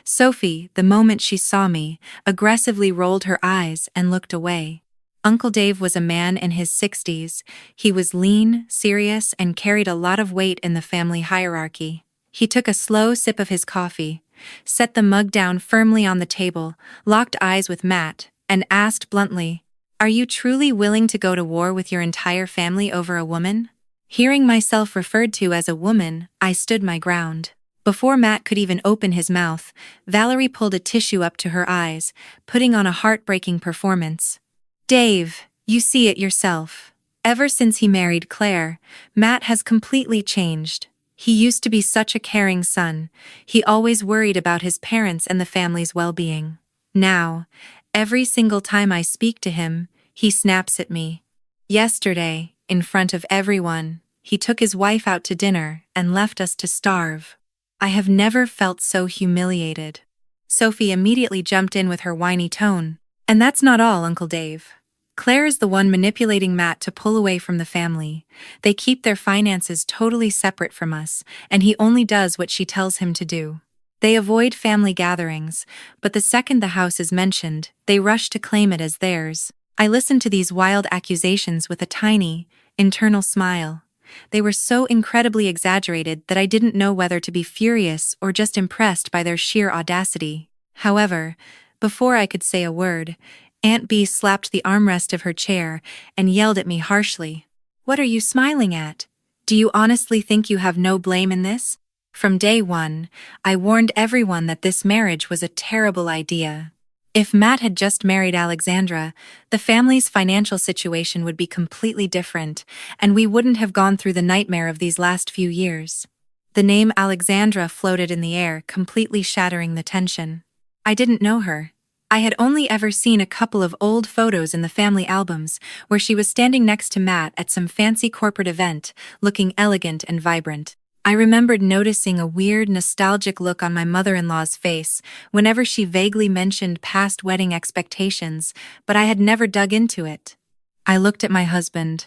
Speaker 1: Sophie, the moment she saw me, aggressively rolled her eyes and looked away. Uncle Dave was a man in his 60s. He was lean, serious, and carried a lot of weight in the family hierarchy. He took a slow sip of his coffee, set the mug down firmly on the table, locked eyes with Matt, and asked bluntly, "Are you truly willing to go to war with your entire family over a woman?" Hearing myself referred to as a woman, I stood my ground. Before Matt could even open his mouth, Valerie pulled a tissue up to her eyes, putting on a heartbreaking performance. "Dave, you see it yourself. Ever since he married Claire, Matt has completely changed. He used to be such a caring son. He always worried about his parents and the family's well-being. Now, every single time I speak to him, he snaps at me. Yesterday, in front of everyone, he took his wife out to dinner and left us to starve. I have never felt so humiliated." Sophie immediately jumped in with her whiny tone. "And that's not all, Uncle Dave. Claire is the one manipulating Matt to pull away from the family. They keep their finances totally separate from us, and he only does what she tells him to do. They avoid family gatherings, but the second the house is mentioned, they rush to claim it as theirs." I listened to these wild accusations with a tiny, internal smile. They were so incredibly exaggerated that I didn't know whether to be furious or just impressed by their sheer audacity. However, before I could say a word, Aunt Bee slapped the armrest of her chair and yelled at me harshly. "What are you smiling at? Do you honestly think you have no blame in this? From day one, I warned everyone that this marriage was a terrible idea. If Matt had just married Alexandra, the family's financial situation would be completely different, and we wouldn't have gone through the nightmare of these last few years." The name Alexandra floated in the air, completely shattering the tension. I didn't know her. I had only ever seen a couple of old photos in the family albums where she was standing next to Matt at some fancy corporate event, looking elegant and vibrant. I remembered noticing a weird, nostalgic look on my mother-in-law's face whenever she vaguely mentioned past wedding expectations, but I had never dug into it. I looked at my husband.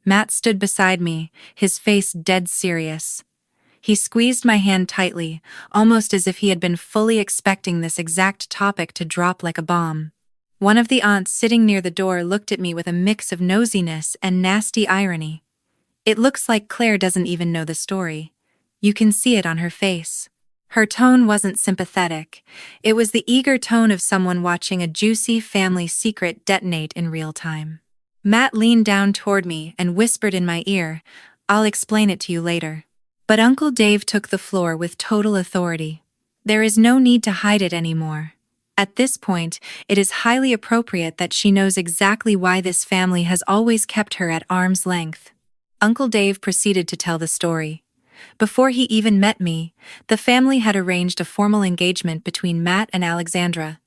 Speaker 1: Matt stood beside me, his face dead serious. He squeezed my hand tightly, almost as if he had been fully expecting this exact topic to drop like a bomb. One of the aunts sitting near the door looked at me with a mix of nosiness and nasty irony. "It looks like Claire doesn't even know the story. You can see it on her face." Her tone wasn't sympathetic. It was the eager tone of someone watching a juicy family secret detonate in real time. Matt leaned down toward me and whispered in my ear, "I'll explain it to you later." But Uncle Dave took the floor with total authority. There is no need to hide it anymore. At this point, it is highly appropriate that she knows exactly why this family has always kept her at arm's length. Uncle Dave proceeded to tell the story. Before he even met me, the family had arranged a formal engagement between Matt and Alexandra.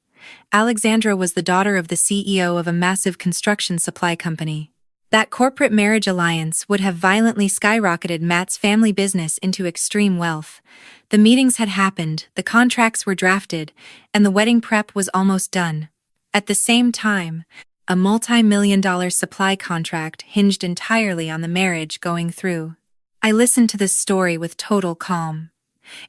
Speaker 1: Alexandra was the daughter of the CEO of a massive construction supply company. That corporate marriage alliance would have violently skyrocketed Matt's family business into extreme wealth. The meetings had happened, the contracts were drafted, and the wedding prep was almost done. At the same time, a multi-million-dollar supply contract hinged entirely on the marriage going through. I listened to this story with total calm.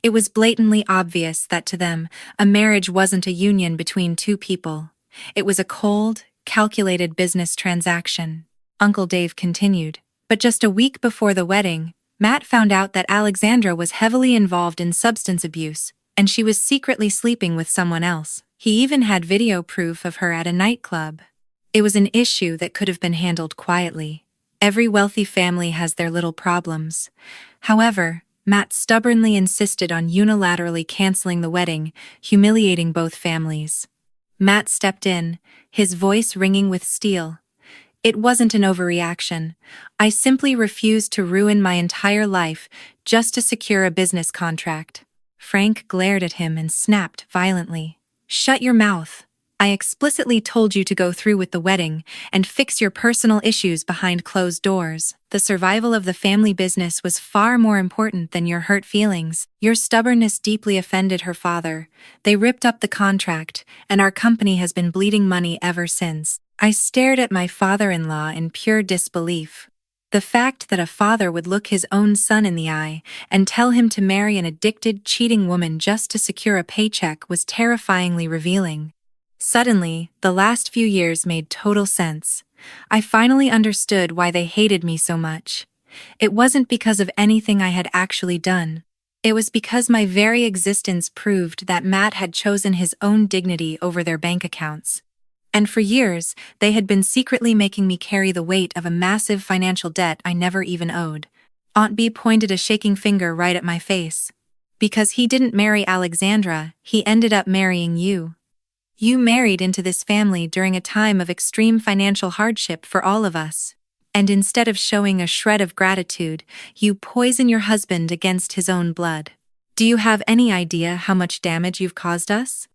Speaker 1: It was blatantly obvious that to them, a marriage wasn't a union between two people. It was a cold, calculated business transaction. Uncle Dave continued. But just a week before the wedding, Matt found out that Alexandra was heavily involved in substance abuse, and she was secretly sleeping with someone else. He even had video proof of her at a nightclub. It was an issue that could have been handled quietly. Every wealthy family has their little problems. However, Matt stubbornly insisted on unilaterally canceling the wedding, humiliating both families. Matt stepped in, his voice ringing with steel. It wasn't an overreaction. I simply refused to ruin my entire life just to secure a business contract. Frank glared at him and snapped violently. "Shut your mouth. I explicitly told you to go through with the wedding and fix your personal issues behind closed doors. The survival of the family business was far more important than your hurt feelings. Your stubbornness deeply offended her father. They ripped up the contract, and our company has been bleeding money ever since." I stared at my father-in-law in pure disbelief. The fact that a father would look his own son in the eye and tell him to marry an addicted, cheating woman just to secure a paycheck was terrifyingly revealing. Suddenly, the last few years made total sense. I finally understood why they hated me so much. It wasn't because of anything I had actually done. It was because my very existence proved that Matt had chosen his own dignity over their bank accounts. And for years, they had been secretly making me carry the weight of a massive financial debt I never even owed. Aunt B pointed a shaking finger right at my face. Because he didn't marry Alexandra, he ended up marrying you. You married into this family during a time of extreme financial hardship for all of us. And instead of showing a shred of gratitude, you poison your husband against his own blood. Do you have any idea how much damage you've caused us?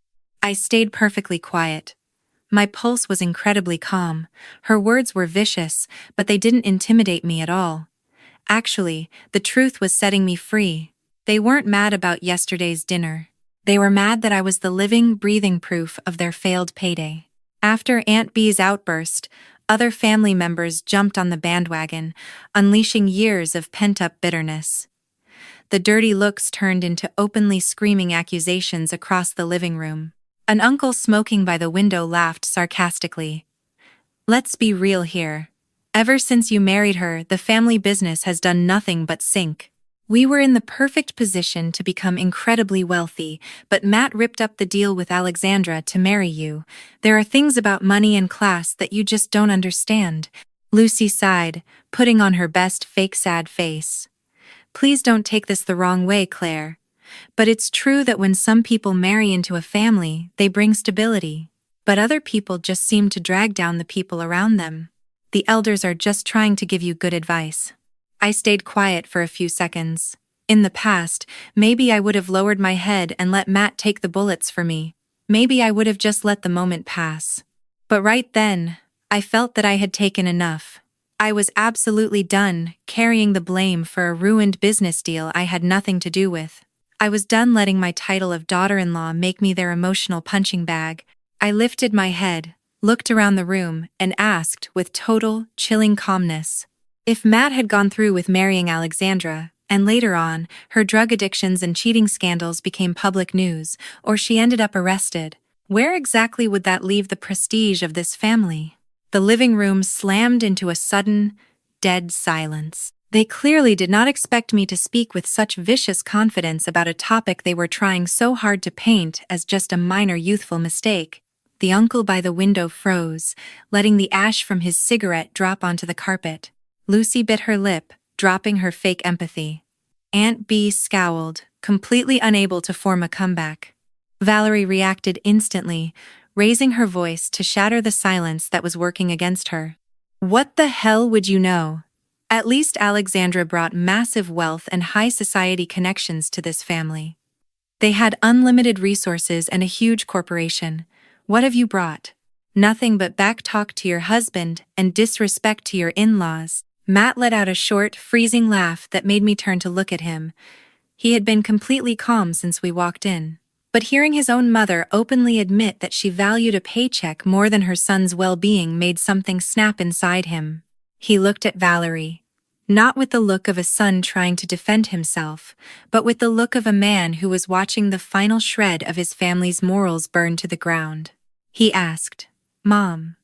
Speaker 1: I stayed perfectly quiet. My pulse was incredibly calm. Her words were vicious, but they didn't intimidate me at all. Actually, the truth was setting me free. They weren't mad about yesterday's dinner. They were mad that I was the living, breathing proof of their failed payday. After Aunt B's outburst, other family members jumped on the bandwagon, unleashing years of pent-up bitterness. The dirty looks turned into openly screaming accusations across the living room. An uncle smoking by the window laughed sarcastically. "Let's be real here. Ever since you married her, the family business has done nothing but sink. We were in the perfect position to become incredibly wealthy, but Matt ripped up the deal with Alexandra to marry you. There are things about money and class that you just don't understand." Lucy sighed, putting on her best fake sad face. "Please don't take this the wrong way, Claire. But it's true that when some people marry into a family, they bring stability. But other people just seem to drag down the people around them. The elders are just trying to give you good advice." I stayed quiet for a few seconds. In the past, maybe I would have lowered my head and let Matt take the bullets for me. Maybe I would have just let the moment pass. But right then, I felt that I had taken enough. I was absolutely done carrying the blame for a ruined business deal I had nothing to do with. I was done letting my title of daughter-in-law make me their emotional punching bag. I lifted my head, looked around the room, and asked with total, chilling calmness, if Matt had gone through with marrying Alexandra, and later on, her drug addictions and cheating scandals became public news, or she ended up arrested, where exactly would that leave the prestige of this family? The living room slammed into a sudden, dead silence. They clearly did not expect me to speak with such vicious confidence about a topic they were trying so hard to paint as just a minor youthful mistake. The uncle by the window froze, letting the ash from his cigarette drop onto the carpet. Lucy bit her lip, dropping her fake empathy. Aunt B scowled, completely unable to form a comeback. Valerie reacted instantly, raising her voice to shatter the silence that was working against her. What the hell would you know? At least Alexandra brought massive wealth and high society connections to this family. They had unlimited resources and a huge corporation. What have you brought? Nothing but backtalk to your husband and disrespect to your in-laws. Matt let out a short, freezing laugh that made me turn to look at him. He had been completely calm since we walked in. But hearing his own mother openly admit that she valued a paycheck more than her son's well-being made something snap inside him. He looked at Valerie. Not with the look of a son trying to defend himself, but with the look of a man who was watching the final shred of his family's morals burn to the ground. He asked, "Mom,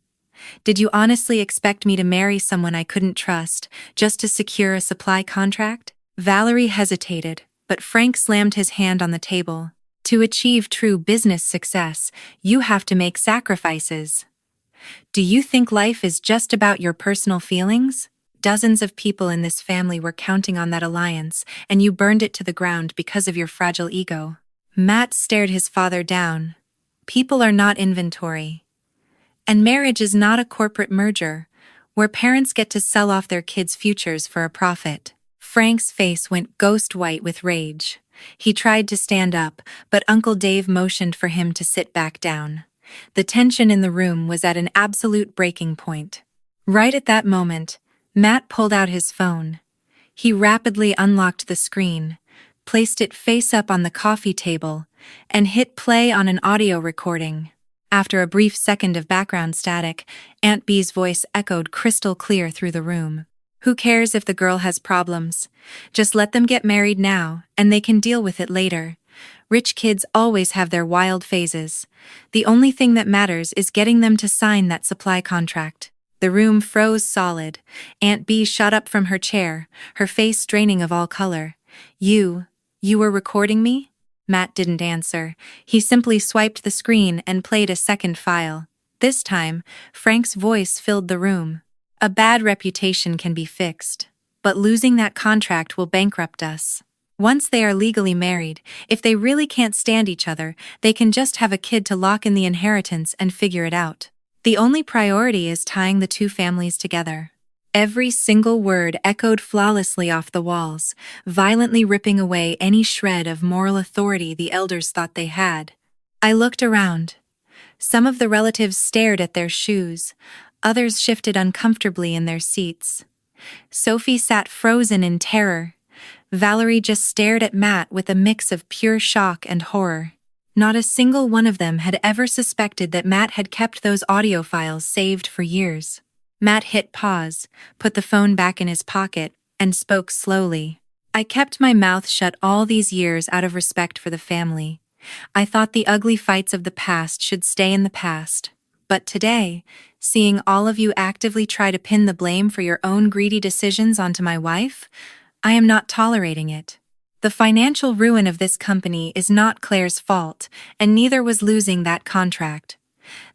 Speaker 1: did you honestly expect me to marry someone I couldn't trust just to secure a supply contract?" Valerie hesitated, but Frank slammed his hand on the table. "To achieve true business success, you have to make sacrifices. Do you think life is just about your personal feelings? Dozens of people in this family were counting on that alliance, and you burned it to the ground because of your fragile ego." Matt stared his father down. "People are not inventory. And marriage is not a corporate merger, where parents get to sell off their kids' futures for a profit." Frank's face went ghost white with rage. He tried to stand up, but Uncle Dave motioned for him to sit back down. The tension in the room was at an absolute breaking point. Right at that moment, Matt pulled out his phone. He rapidly unlocked the screen, placed it face up on the coffee table, and hit play on an audio recording. After a brief second of background static, Aunt B's voice echoed crystal clear through the room. "Who cares if the girl has problems? Just let them get married now, and they can deal with it later. Rich kids always have their wild phases. The only thing that matters is getting them to sign that supply contract." The room froze solid. Aunt B shot up from her chair, her face draining of all color. You were recording me?" Matt didn't answer. He simply swiped the screen and played a second file. This time, Frank's voice filled the room. "A bad reputation can be fixed, but losing that contract will bankrupt us. Once they are legally married, if they really can't stand each other, they can just have a kid to lock in the inheritance and figure it out. The only priority is tying the two families together." Every single word echoed flawlessly off the walls, violently ripping away any shred of moral authority the elders thought they had. I looked around. Some of the relatives stared at their shoes, others shifted uncomfortably in their seats. Sophie sat frozen in terror. Valerie just stared at Matt with a mix of pure shock and horror. Not a single one of them had ever suspected that Matt had kept those audio files saved for years. Matt hit pause, put the phone back in his pocket, and spoke slowly. "I kept my mouth shut all these years out of respect for the family. I thought the ugly fights of the past should stay in the past. But today, seeing all of you actively try to pin the blame for your own greedy decisions onto my wife, I am not tolerating it. The financial ruin of this company is not Claire's fault, and neither was losing that contract.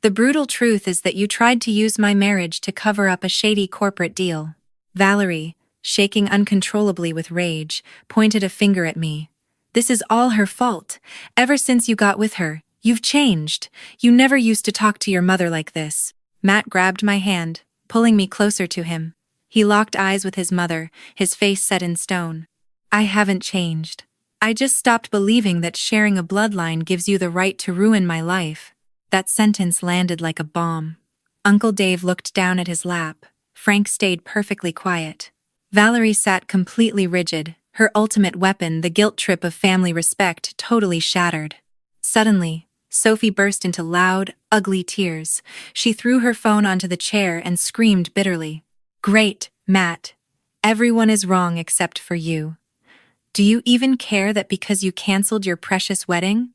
Speaker 1: The brutal truth is that you tried to use my marriage to cover up a shady corporate deal." Valerie, shaking uncontrollably with rage, pointed a finger at me. "This is all her fault. Ever since you got with her, you've changed. You never used to talk to your mother like this." Matt grabbed my hand, pulling me closer to him. He locked eyes with his mother, his face set in stone. "I haven't changed. I just stopped believing that sharing a bloodline gives you the right to ruin my life." That sentence landed like a bomb. Uncle Dave looked down at his lap. Frank stayed perfectly quiet. Valerie sat completely rigid, her ultimate weapon, the guilt trip of family respect, totally shattered. Suddenly, Sophie burst into loud, ugly tears. She threw her phone onto the chair and screamed bitterly. "Great, Matt. Everyone is wrong except for you. Do you even care that because you canceled your precious wedding,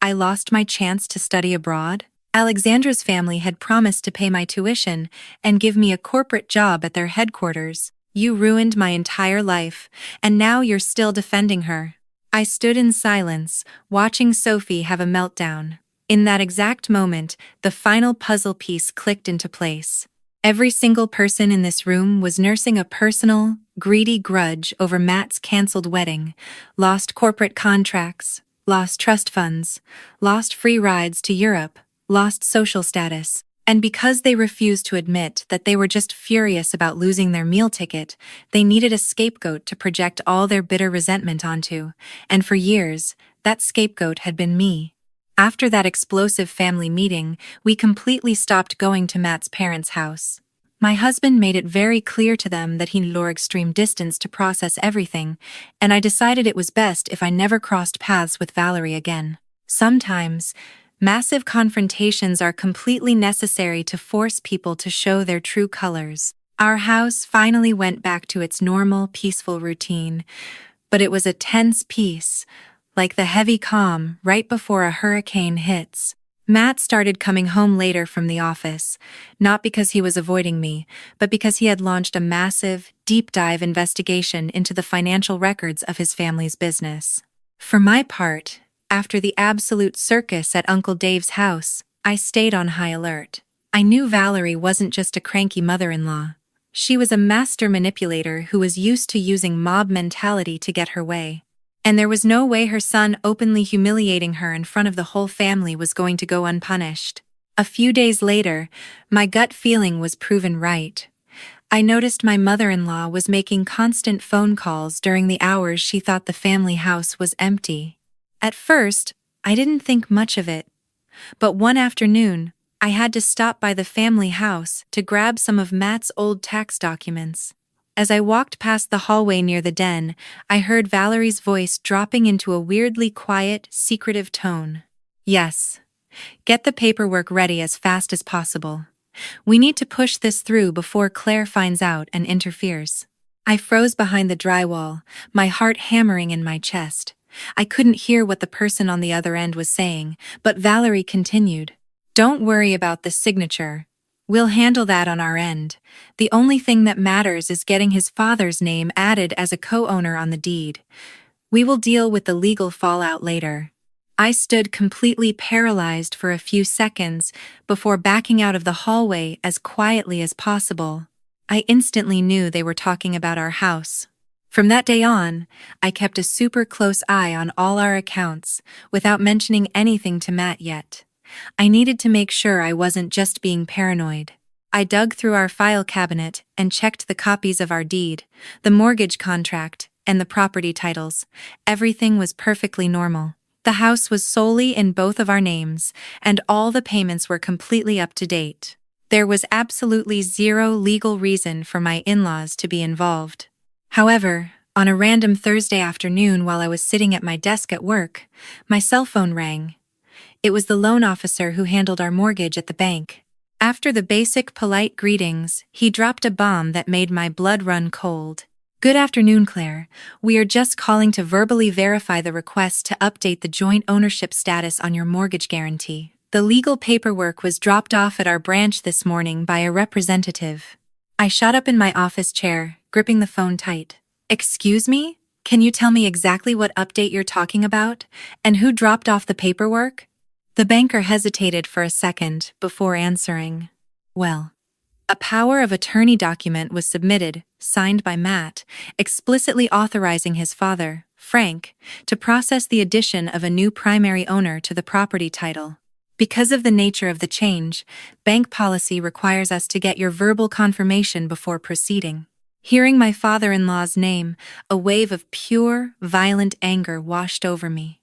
Speaker 1: I lost my chance to study abroad? Alexandra's family had promised to pay my tuition and give me a corporate job at their headquarters. You ruined my entire life, and now you're still defending her." I stood in silence, watching Sophie have a meltdown. In that exact moment, the final puzzle piece clicked into place. Every single person in this room was nursing a personal, greedy grudge over Matt's canceled wedding, lost corporate contracts, lost trust funds, lost free rides to Europe, lost social status. And because they refused to admit that they were just furious about losing their meal ticket, they needed a scapegoat to project all their bitter resentment onto. And for years, that scapegoat had been me. After that explosive family meeting, we completely stopped going to Matt's parents' house. My husband made it very clear to them that he needed extreme distance to process everything, and I decided it was best if I never crossed paths with Valerie again. Sometimes, massive confrontations are completely necessary to force people to show their true colors. Our house finally went back to its normal, peaceful routine, but it was a tense peace, like the heavy calm right before a hurricane hits. Matt started coming home later from the office, not because he was avoiding me, but because he had launched a massive, deep-dive investigation into the financial records of his family's business. For my part, after the absolute circus at Uncle Dave's house, I stayed on high alert. I knew Valerie wasn't just a cranky mother-in-law. She was a master manipulator who was used to using mob mentality to get her way. And there was no way her son openly humiliating her in front of the whole family was going to go unpunished. A few days later, my gut feeling was proven right. I noticed my mother-in-law was making constant phone calls during the hours she thought the family house was empty. At first, I didn't think much of it. But one afternoon, I had to stop by the family house to grab some of Matt's old tax documents. As I walked past the hallway near the den, I heard Valerie's voice dropping into a weirdly quiet, secretive tone. "Yes. Get the paperwork ready as fast as possible. We need to push this through before Claire finds out and interferes." I froze behind the drywall, my heart hammering in my chest. I couldn't hear what the person on the other end was saying, but Valerie continued. "Don't worry about the signature. We'll handle that on our end. The only thing that matters is getting his father's name added as a co-owner on the deed. We will deal with the legal fallout later." I stood completely paralyzed for a few seconds before backing out of the hallway as quietly as possible. I instantly knew they were talking about our house. From that day on, I kept a super close eye on all our accounts, without mentioning anything to Matt yet. I needed to make sure I wasn't just being paranoid. I dug through our file cabinet and checked the copies of our deed, the mortgage contract, and the property titles. Everything was perfectly normal. The house was solely in both of our names, and all the payments were completely up to date. There was absolutely zero legal reason for my in-laws to be involved. However, on a random Thursday afternoon while I was sitting at my desk at work, my cell phone rang. It was the loan officer who handled our mortgage at the bank. After the basic polite greetings, he dropped a bomb that made my blood run cold. "Good afternoon, Claire. We are just calling to verbally verify the request to update the joint ownership status on your mortgage guarantee. The legal paperwork was dropped off at our branch this morning by a representative." I shot up in my office chair, gripping the phone tight. "Excuse me? Can you tell me exactly what update you're talking about? And who dropped off the paperwork?" The banker hesitated for a second before answering. "Well, a power of attorney document was submitted, signed by Matt, explicitly authorizing his father, Frank, to process the addition of a new primary owner to the property title. Because of the nature of the change, bank policy requires us to get your verbal confirmation before proceeding." Hearing my father-in-law's name, a wave of pure, violent anger washed over me.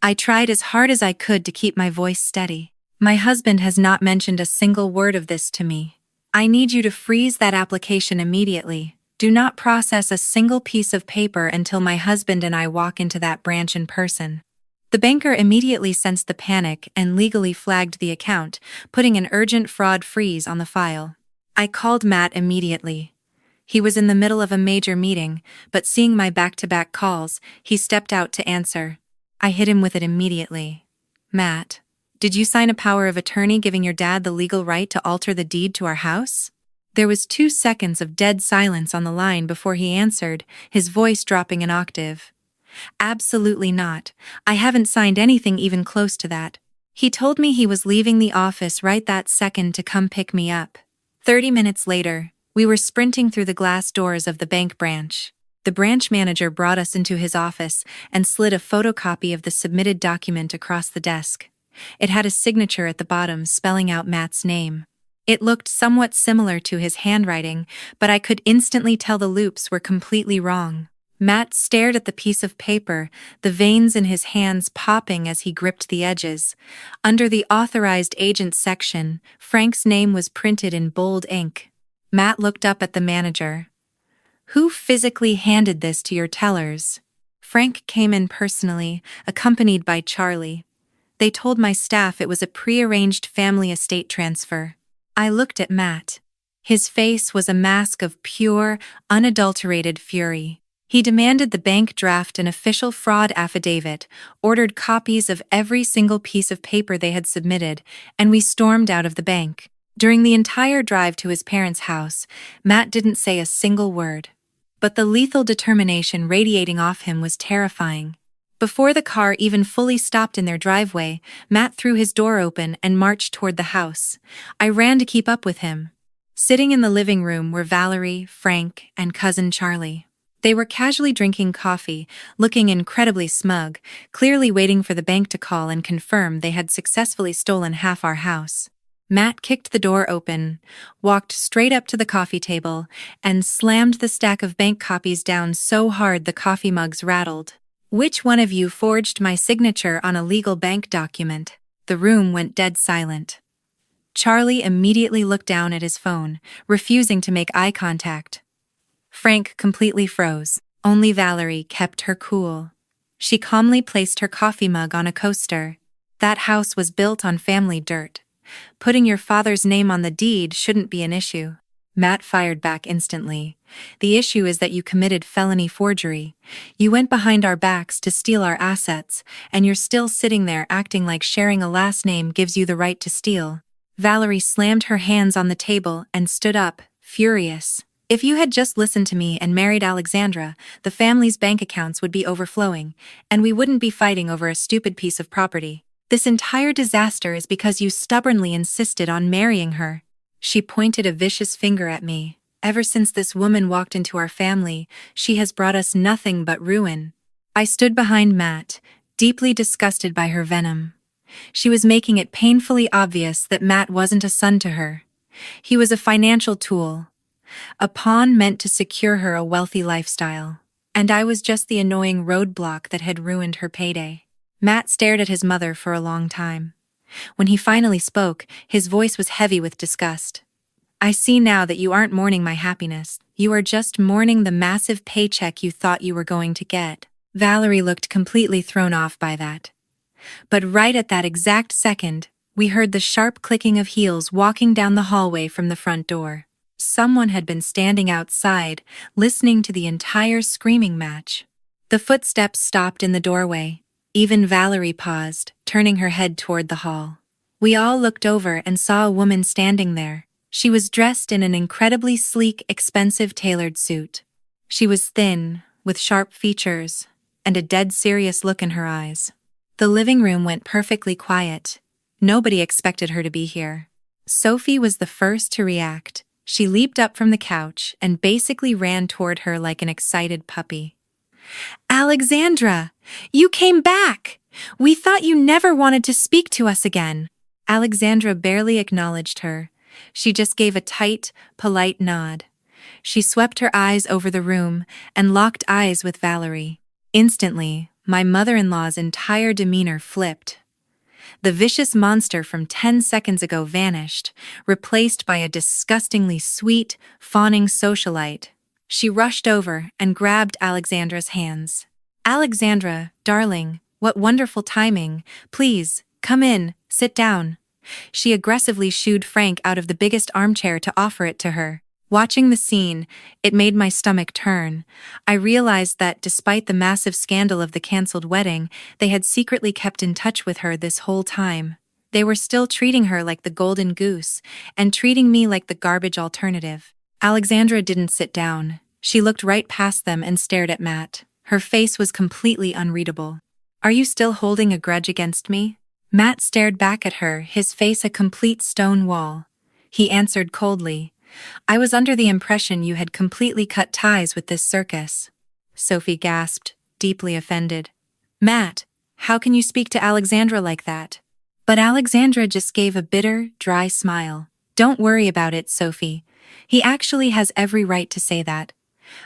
Speaker 1: I tried as hard as I could to keep my voice steady. "My husband has not mentioned a single word of this to me. I need you to freeze that application immediately. Do not process a single piece of paper until my husband and I walk into that branch in person." The banker immediately sensed the panic and legally flagged the account, putting an urgent fraud freeze on the file. I called Matt immediately. He was in the middle of a major meeting, but seeing my back-to-back calls, he stepped out to answer. I hit him with it immediately. "Matt, did you sign a power of attorney giving your dad the legal right to alter the deed to our house?" There was 2 seconds of dead silence on the line before he answered, his voice dropping an octave. "Absolutely not. I haven't signed anything even close to that. He told me he was leaving the office right that second to come pick me up. 30 minutes later, We were sprinting through the glass doors of the bank branch. The branch manager brought us into his office and slid a photocopy of the submitted document across the desk. It had a signature at the bottom spelling out Matt's name. It looked somewhat similar to his handwriting, but I could instantly tell the loops were completely wrong. Matt stared at the piece of paper, the veins in his hands popping as he gripped the edges. Under the authorized agent section, Frank's name was printed in bold ink. Matt looked up at the manager. "Who physically handed this to your tellers?" Frank came in personally, accompanied by Charlie. They told my staff it was a pre-arranged family estate transfer. I looked at Matt. His face was a mask of pure, unadulterated fury. He demanded the bank draft an official fraud affidavit, ordered copies of every single piece of paper they had submitted, and we stormed out of the bank. During the entire drive to his parents' house, Matt didn't say a single word. But the lethal determination radiating off him was terrifying. Before the car even fully stopped in their driveway, Matt threw his door open and marched toward the house. I ran to keep up with him. Sitting in the living room were Valerie, Frank, and cousin Charlie. They were casually drinking coffee, looking incredibly smug, clearly waiting for the bank to call and confirm they had successfully stolen half our house. Matt kicked the door open, walked straight up to the coffee table, and slammed the stack of bank copies down so hard the coffee mugs rattled. "Which one of you forged my signature on a legal bank document?" The room went dead silent. Charlie immediately looked down at his phone, refusing to make eye contact. Frank completely froze. Only Valerie kept her cool. She calmly placed her coffee mug on a coaster. "That house was built on family dirt. Putting your father's name on the deed shouldn't be an issue." Matt fired back instantly. "The issue is that you committed felony forgery. You went behind our backs to steal our assets, and you're still sitting there acting like sharing a last name gives you the right to steal." Valerie slammed her hands on the table and stood up, furious. "If you had just listened to me and married Alexandra, the family's bank accounts would be overflowing, and we wouldn't be fighting over a stupid piece of property. This entire disaster is because you stubbornly insisted on marrying her." She pointed a vicious finger at me. "Ever since this woman walked into our family, she has brought us nothing but ruin." I stood behind Matt, deeply disgusted by her venom. She was making it painfully obvious that Matt wasn't a son to her. He was a financial tool, a pawn meant to secure her a wealthy lifestyle. And I was just the annoying roadblock that had ruined her payday. Matt stared at his mother for a long time. When he finally spoke, his voice was heavy with disgust. "I see now that you aren't mourning my happiness. You are just mourning the massive paycheck you thought you were going to get." Valerie looked completely thrown off by that. But right at that exact second, we heard the sharp clicking of heels walking down the hallway from the front door. Someone had been standing outside, listening to the entire screaming match. The footsteps stopped in the doorway. Even Valerie paused, turning her head toward the hall. We all looked over and saw a woman standing there. She was dressed in an incredibly sleek, expensive tailored suit. She was thin, with sharp features, and a dead serious look in her eyes. The living room went perfectly quiet. Nobody expected her to be here. Sophie was the first to react. She leaped up from the couch and basically ran toward her like an excited puppy. "Alexandra, you came back! We thought you never wanted to speak to us again." Alexandra barely acknowledged her. She just gave a tight, polite nod. She swept her eyes over the room and locked eyes with Valerie. Instantly, my mother-in-law's entire demeanor flipped. The vicious monster from 10 seconds ago vanished, replaced by a disgustingly sweet, fawning socialite. She rushed over and grabbed Alexandra's hands. "Alexandra, darling, what wonderful timing. Please, come in, sit down." She aggressively shooed Frank out of the biggest armchair to offer it to her. Watching the scene, it made my stomach turn. I realized that despite the massive scandal of the canceled wedding, they had secretly kept in touch with her this whole time. They were still treating her like the golden goose, and treating me like the garbage alternative. Alexandra didn't sit down. She looked right past them and stared at Matt. Her face was completely unreadable. "Are you still holding a grudge against me?" Matt stared back at her, his face a complete stone wall. He answered coldly, I was under the impression you had completely cut ties with this circus. Sophie gasped, deeply offended. Matt, how can you speak to Alexandra like that? But Alexandra just gave a bitter, dry smile. Don't worry about it, Sophie. He actually has every right to say that.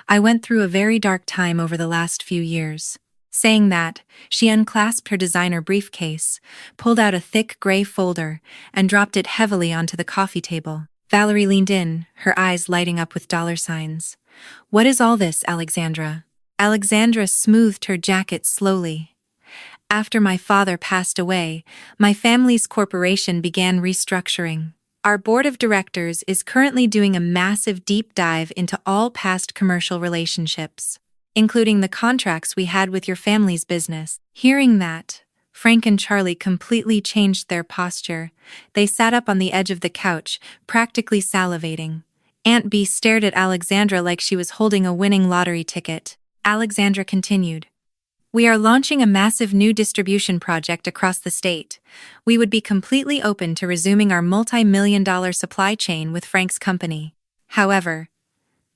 Speaker 1: I went through a very dark time over the last few years. Saying that, she unclasped her designer briefcase, pulled out a thick gray folder, and dropped it heavily onto the coffee table. Valerie leaned in, her eyes lighting up with dollar signs. What is all this, Alexandra? Alexandra smoothed her jacket slowly. After my father passed away, my family's corporation began restructuring. Our board of directors is currently doing a massive deep dive into all past commercial relationships, including the contracts we had with your family's business. Hearing that, Frank and Charlie completely changed their posture. They sat up on the edge of the couch, practically salivating. Aunt Bee stared at Alexandra like she was holding a winning lottery ticket. Alexandra continued. We are launching a massive new distribution project across the state. We would be completely open to resuming our multi-million-dollar supply chain with Frank's company. However,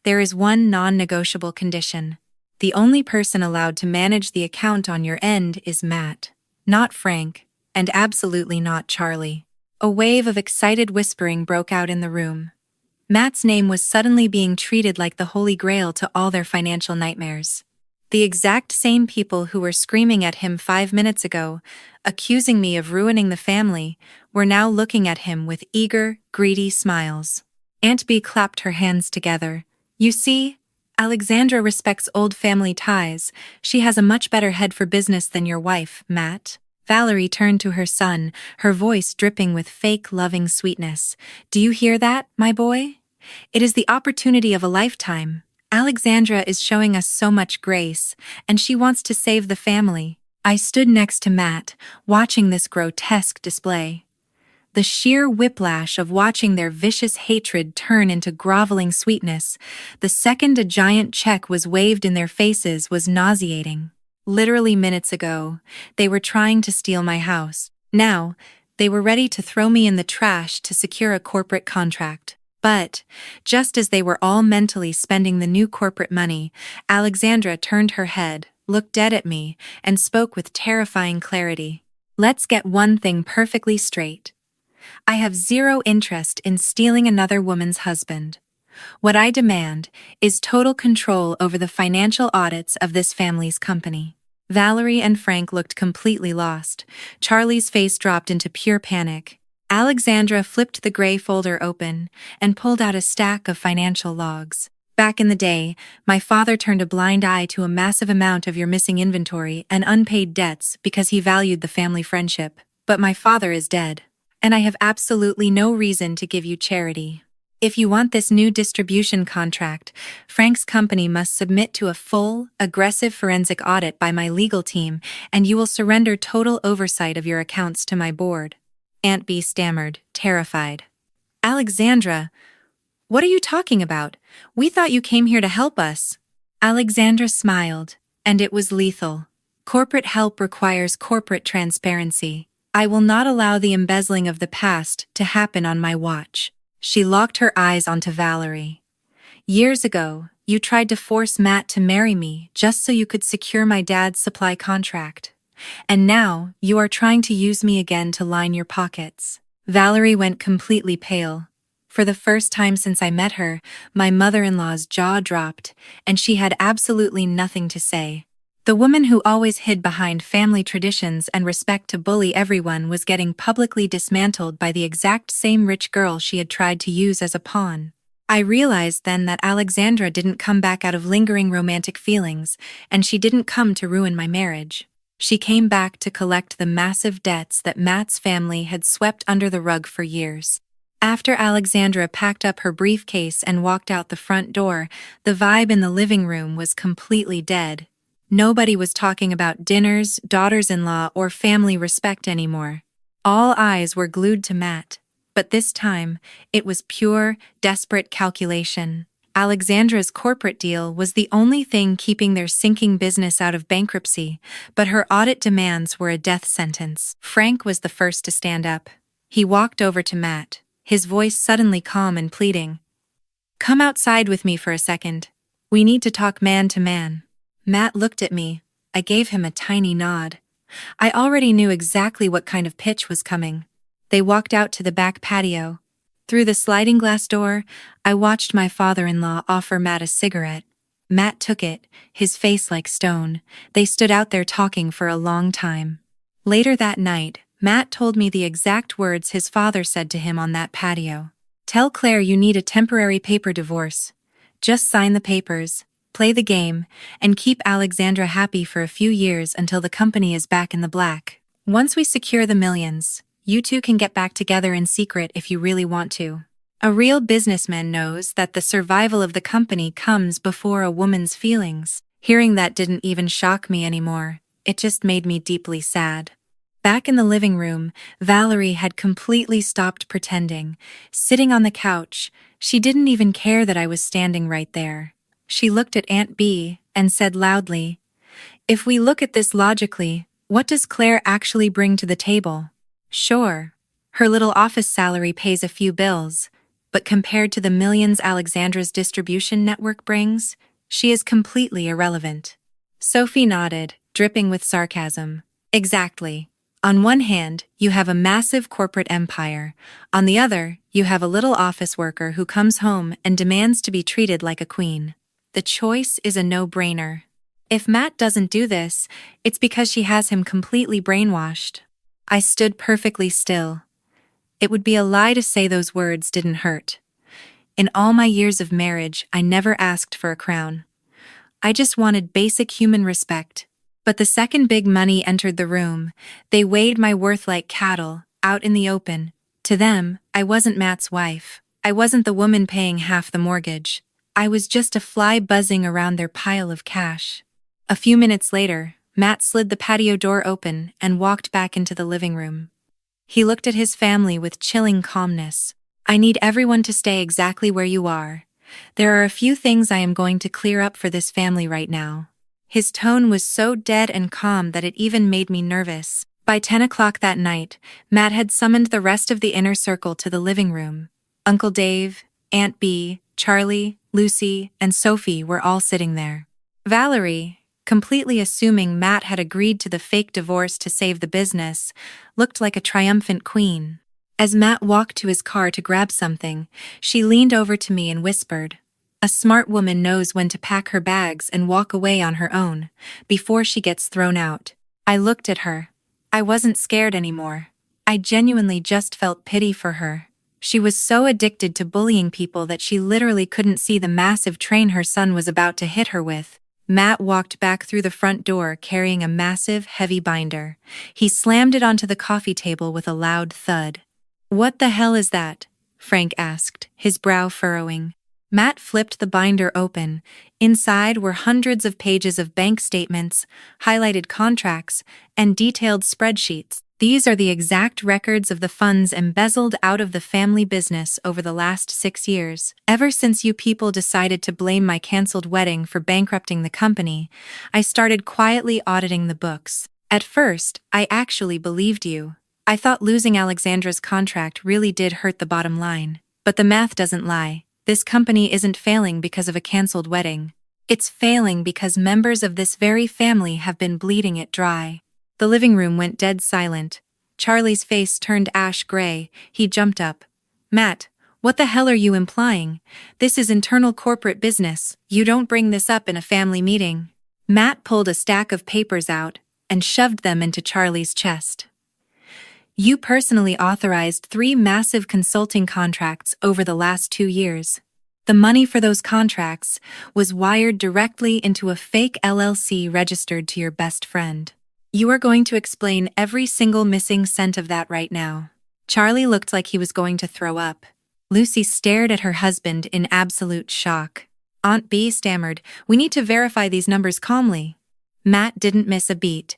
Speaker 1: there is one non-negotiable condition. The only person allowed to manage the account on your end is Matt, not Frank, and absolutely not Charlie. A wave of excited whispering broke out in the room. Matt's name was suddenly being treated like the holy grail to all their financial nightmares. The exact same people who were screaming at him 5 minutes ago, accusing me of ruining the family, were now looking at him with eager, greedy smiles. Aunt Bee clapped her hands together. You see, Alexandra respects old family ties. She has a much better head for business than your wife, Matt. Valerie turned to her son, her voice dripping with fake loving sweetness. Do you hear that, my boy? It is the opportunity of a lifetime. Alexandra is showing us so much grace, and she wants to save the family. I stood next to Matt, watching this grotesque display. The sheer whiplash of watching their vicious hatred turn into groveling sweetness, the second a giant check was waved in their faces, was nauseating. Literally minutes ago, they were trying to steal my house. Now, they were ready to throw me in the trash to secure a corporate contract. But, just as they were all mentally spending the new corporate money, Alexandra turned her head, looked dead at me, and spoke with terrifying clarity. Let's get one thing perfectly straight. I have zero interest in stealing another woman's husband. What I demand is total control over the financial audits of this family's company. Valerie and Frank looked completely lost. Charlie's face dropped into pure panic. Alexandra flipped the gray folder open and pulled out a stack of financial logs. Back in the day, my father turned a blind eye to a massive amount of your missing inventory and unpaid debts because he valued the family friendship. But my father is dead, and I have absolutely no reason to give you charity. If you want this new distribution contract, Frank's company must submit to a full, aggressive forensic audit by my legal team, and you will surrender total oversight of your accounts to my board. Aunt Bee stammered, terrified. Alexandra, what are you talking about? We thought you came here to help us. Alexandra smiled, and it was lethal. Corporate help requires corporate transparency. I will not allow the embezzling of the past to happen on my watch. She locked her eyes onto Valerie. Years ago, you tried to force Matt to marry me just so you could secure my dad's supply contract. And now, you are trying to use me again to line your pockets. Valerie went completely pale. For the first time since I met her, my mother-in-law's jaw dropped, and she had absolutely nothing to say. The woman who always hid behind family traditions and respect to bully everyone was getting publicly dismantled by the exact same rich girl she had tried to use as a pawn. I realized then that Alexandra didn't come back out of lingering romantic feelings, and she didn't come to ruin my marriage. She came back to collect the massive debts that Matt's family had swept under the rug for years. After Alexandra packed up her briefcase and walked out the front door, the vibe in the living room was completely dead. Nobody was talking about dinners, daughters-in-law, or family respect anymore. All eyes were glued to Matt, but this time, it was pure, desperate calculation. Alexandra's corporate deal was the only thing keeping their sinking business out of bankruptcy, but her audit demands were a death sentence. Frank was the first to stand up. He walked over to Matt, his voice suddenly calm and pleading. Come outside with me for a second. We need to talk man to man. Matt looked at me. I gave him a tiny nod. I already knew exactly what kind of pitch was coming. They walked out to the back patio. Through the sliding glass door, I watched my father-in-law offer Matt a cigarette. Matt took it, his face like stone. They stood out there talking for a long time. Later that night, Matt told me the exact words his father said to him on that patio. Tell Claire you need a temporary paper divorce. Just sign the papers, play the game, and keep Alexandra happy for a few years until the company is back in the black. Once we secure the millions, you two can get back together in secret if you really want to. A real businessman knows that the survival of the company comes before a woman's feelings. Hearing that didn't even shock me anymore. It just made me deeply sad. Back in the living room, Valerie had completely stopped pretending. Sitting on the couch, she didn't even care that I was standing right there. She looked at Aunt B and said loudly, "If we look at this logically, what does Claire actually bring to the table? Sure, her little office salary pays a few bills, but compared to the millions Alexandra's distribution network brings, she is completely irrelevant." Sophie nodded, dripping with sarcasm. Exactly. On one hand, you have a massive corporate empire. On the other, you have a little office worker who comes home and demands to be treated like a queen. The choice is a no-brainer. If Matt doesn't do this, it's because she has him completely brainwashed. I stood perfectly still. It would be a lie to say those words didn't hurt. In all my years of marriage, I never asked for a crown. I just wanted basic human respect. But the second big money entered the room, they weighed my worth like cattle, out in the open. To them, I wasn't Matt's wife. I wasn't the woman paying half the mortgage. I was just a fly buzzing around their pile of cash. A few minutes later, Matt slid the patio door open and walked back into the living room. He looked at his family with chilling calmness. I need everyone to stay exactly where you are. There are a few things I am going to clear up for this family right now. His tone was so dead and calm that it even made me nervous. By 10 o'clock that night, Matt had summoned the rest of the inner circle to the living room. Uncle Dave, Aunt B, Charlie, Lucy, and Sophie were all sitting there. Valerie, completely assuming Matt had agreed to the fake divorce to save the business, looked like a triumphant queen. As Matt walked to his car to grab something, she leaned over to me and whispered, "A smart woman knows when to pack her bags and walk away on her own, before she gets thrown out." I looked at her. I wasn't scared anymore. I genuinely just felt pity for her. She was so addicted to bullying people that she literally couldn't see the massive train her son was about to hit her with. Matt walked back through the front door carrying a massive, heavy binder. He slammed it onto the coffee table with a loud thud. "What the hell is that?" Frank asked, his brow furrowing. Matt flipped the binder open. Inside were hundreds of pages of bank statements, highlighted contracts, and detailed spreadsheets. These are the exact records of the funds embezzled out of the family business over the last 6 years. Ever since you people decided to blame my canceled wedding for bankrupting the company, I started quietly auditing the books. At first, I actually believed you. I thought losing Alexandra's contract really did hurt the bottom line. But the math doesn't lie. This company isn't failing because of a canceled wedding. It's failing because members of this very family have been bleeding it dry. The living room went dead silent. Charlie's face turned ash gray. He jumped up. "Matt, what the hell are you implying? This is internal corporate business. You don't bring this up in a family meeting." Matt pulled a stack of papers out and shoved them into Charlie's chest. "You personally authorized 3 massive consulting contracts over the last 2 years. The money for those contracts was wired directly into a fake LLC registered to your best friend. You are going to explain every single missing cent of that right now." Charlie looked like he was going to throw up. Lucy stared at her husband in absolute shock. Aunt B stammered, "We need to verify these numbers calmly." Matt didn't miss a beat.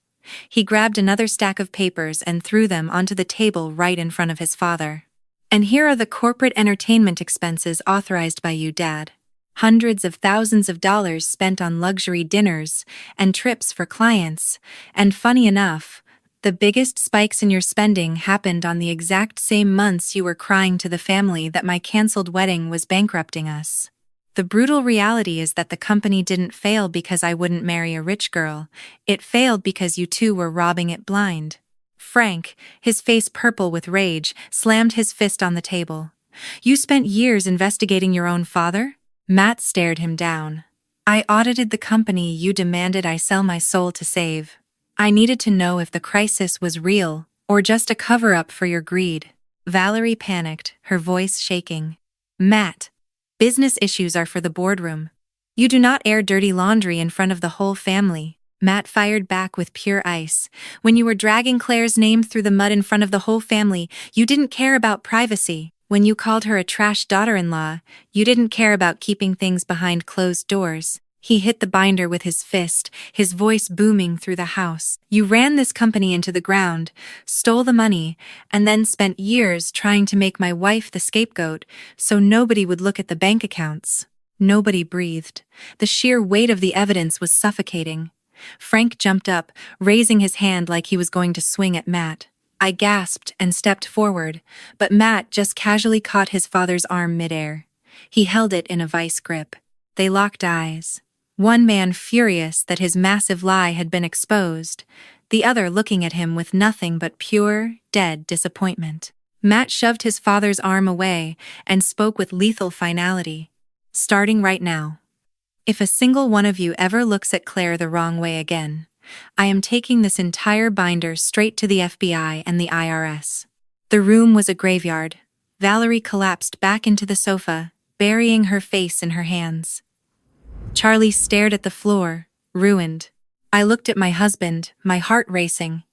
Speaker 1: He grabbed another stack of papers and threw them onto the table right in front of his father. "And here are the corporate entertainment expenses authorized by you, Dad. Hundreds of thousands of dollars spent on luxury dinners and trips for clients. And funny enough, The biggest spikes in your spending happened on the exact same months you were crying to the family that my canceled wedding was bankrupting us. The brutal reality is that the company didn't fail because I wouldn't marry a rich girl. It failed because you two were robbing it blind. Frank, his face purple with rage, slammed his fist on the table. You spent years investigating your own father? Matt stared him down. I audited the company you demanded I sell my soul to save. I needed to know if the crisis was real or just a cover-up for your greed. Valerie panicked, her voice shaking. Matt, business issues are for the boardroom. You do not air dirty laundry in front of the whole family. Matt fired back with pure ice. When you were dragging Claire's name through the mud in front of the whole family, you didn't care about privacy. When you called her a trash daughter-in-law, you didn't care about keeping things behind closed doors. He hit the binder with his fist, his voice booming through the house. You ran this company into the ground, stole the money, and then spent years trying to make my wife the scapegoat so nobody would look at the bank accounts. Nobody breathed. The sheer weight of the evidence was suffocating. Frank jumped up, raising his hand like he was going to swing at Matt. I gasped and stepped forward, but Matt just casually caught his father's arm midair. He held it in a vice grip. They locked eyes. One man furious that his massive lie had been exposed, the other looking at him with nothing but pure, dead disappointment. Matt shoved his father's arm away and spoke with lethal finality. Starting right now. If a single one of you ever looks at Claire the wrong way again, I am taking this entire binder straight to the FBI and the IRS. The room was a graveyard. Valerie collapsed back into the sofa, burying her face in her hands. Charlie stared at the floor, ruined. I looked at my husband, my heart racing.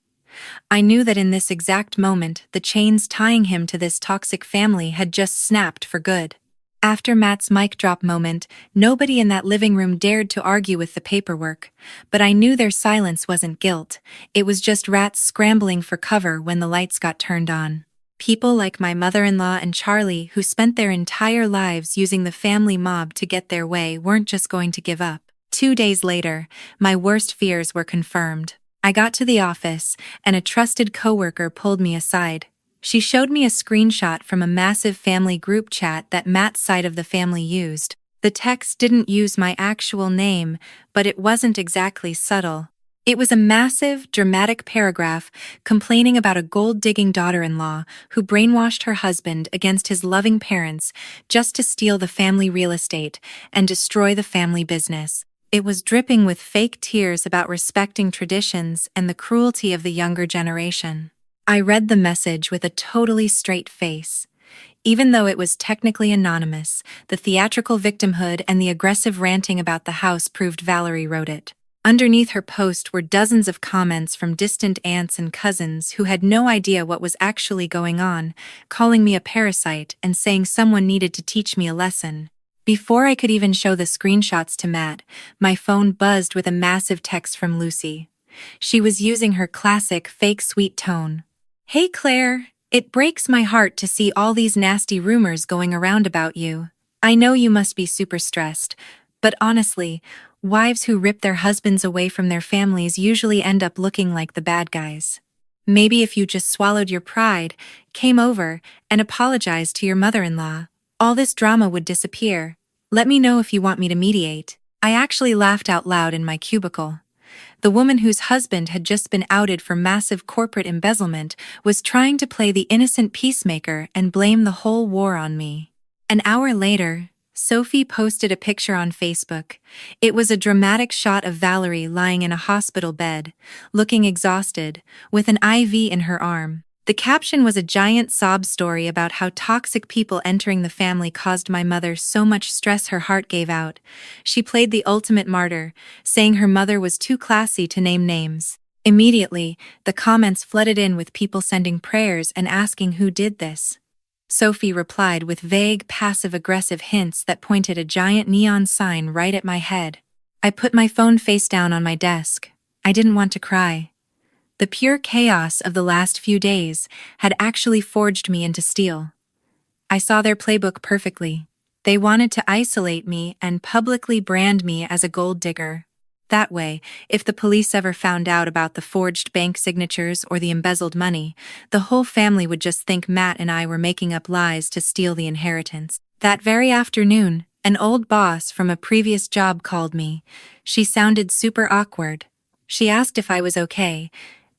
Speaker 1: I knew that in this exact moment, the chains tying him to this toxic family had just snapped for good. After Matt's mic drop moment, nobody in that living room dared to argue with the paperwork, but I knew their silence wasn't guilt. It was just rats scrambling for cover when the lights got turned on. People like my mother-in-law and Charlie, who spent their entire lives using the family mob to get their way, weren't just going to give up. 2 days later, my worst fears were confirmed. I got to the office, and a trusted coworker pulled me aside. She showed me a screenshot from a massive family group chat that Matt's side of the family used. The text didn't use my actual name, but it wasn't exactly subtle. It was a massive, dramatic paragraph complaining about a gold-digging daughter-in-law who brainwashed her husband against his loving parents just to steal the family real estate and destroy the family business. It was dripping with fake tears about respecting traditions and the cruelty of the younger generation. I read the message with a totally straight face. Even though it was technically anonymous, the theatrical victimhood and the aggressive ranting about the house proved Valerie wrote it. Underneath her post were dozens of comments from distant aunts and cousins who had no idea what was actually going on, calling me a parasite and saying someone needed to teach me a lesson. Before I could even show the screenshots to Matt, my phone buzzed with a massive text from Lucy. She was using her classic fake sweet tone. Hey Claire, it breaks my heart to see all these nasty rumors going around about you. I know you must be super stressed, but honestly, wives who rip their husbands away from their families usually end up looking like the bad guys. Maybe if you just swallowed your pride, came over, and apologized to your mother-in-law, all this drama would disappear. Let me know if you want me to mediate. I actually laughed out loud in my cubicle. The woman whose husband had just been outed for massive corporate embezzlement was trying to play the innocent peacemaker and blame the whole war on me. An hour later, Sophie posted a picture on Facebook. It was a dramatic shot of Valerie lying in a hospital bed, looking exhausted, with an IV in her arm. The caption was a giant sob story about how toxic people entering the family caused my mother so much stress her heart gave out. She played the ultimate martyr, saying her mother was too classy to name names. Immediately, the comments flooded in with people sending prayers and asking who did this. Sophie replied with vague, passive-aggressive hints that pointed a giant neon sign right at my head. I put my phone face down on my desk. I didn't want to cry. The pure chaos of the last few days had actually forged me into steel. I saw their playbook perfectly. They wanted to isolate me and publicly brand me as a gold digger. That way, if the police ever found out about the forged bank signatures or the embezzled money, the whole family would just think Matt and I were making up lies to steal the inheritance. That very afternoon, an old boss from a previous job called me. She sounded super awkward. She asked if I was okay,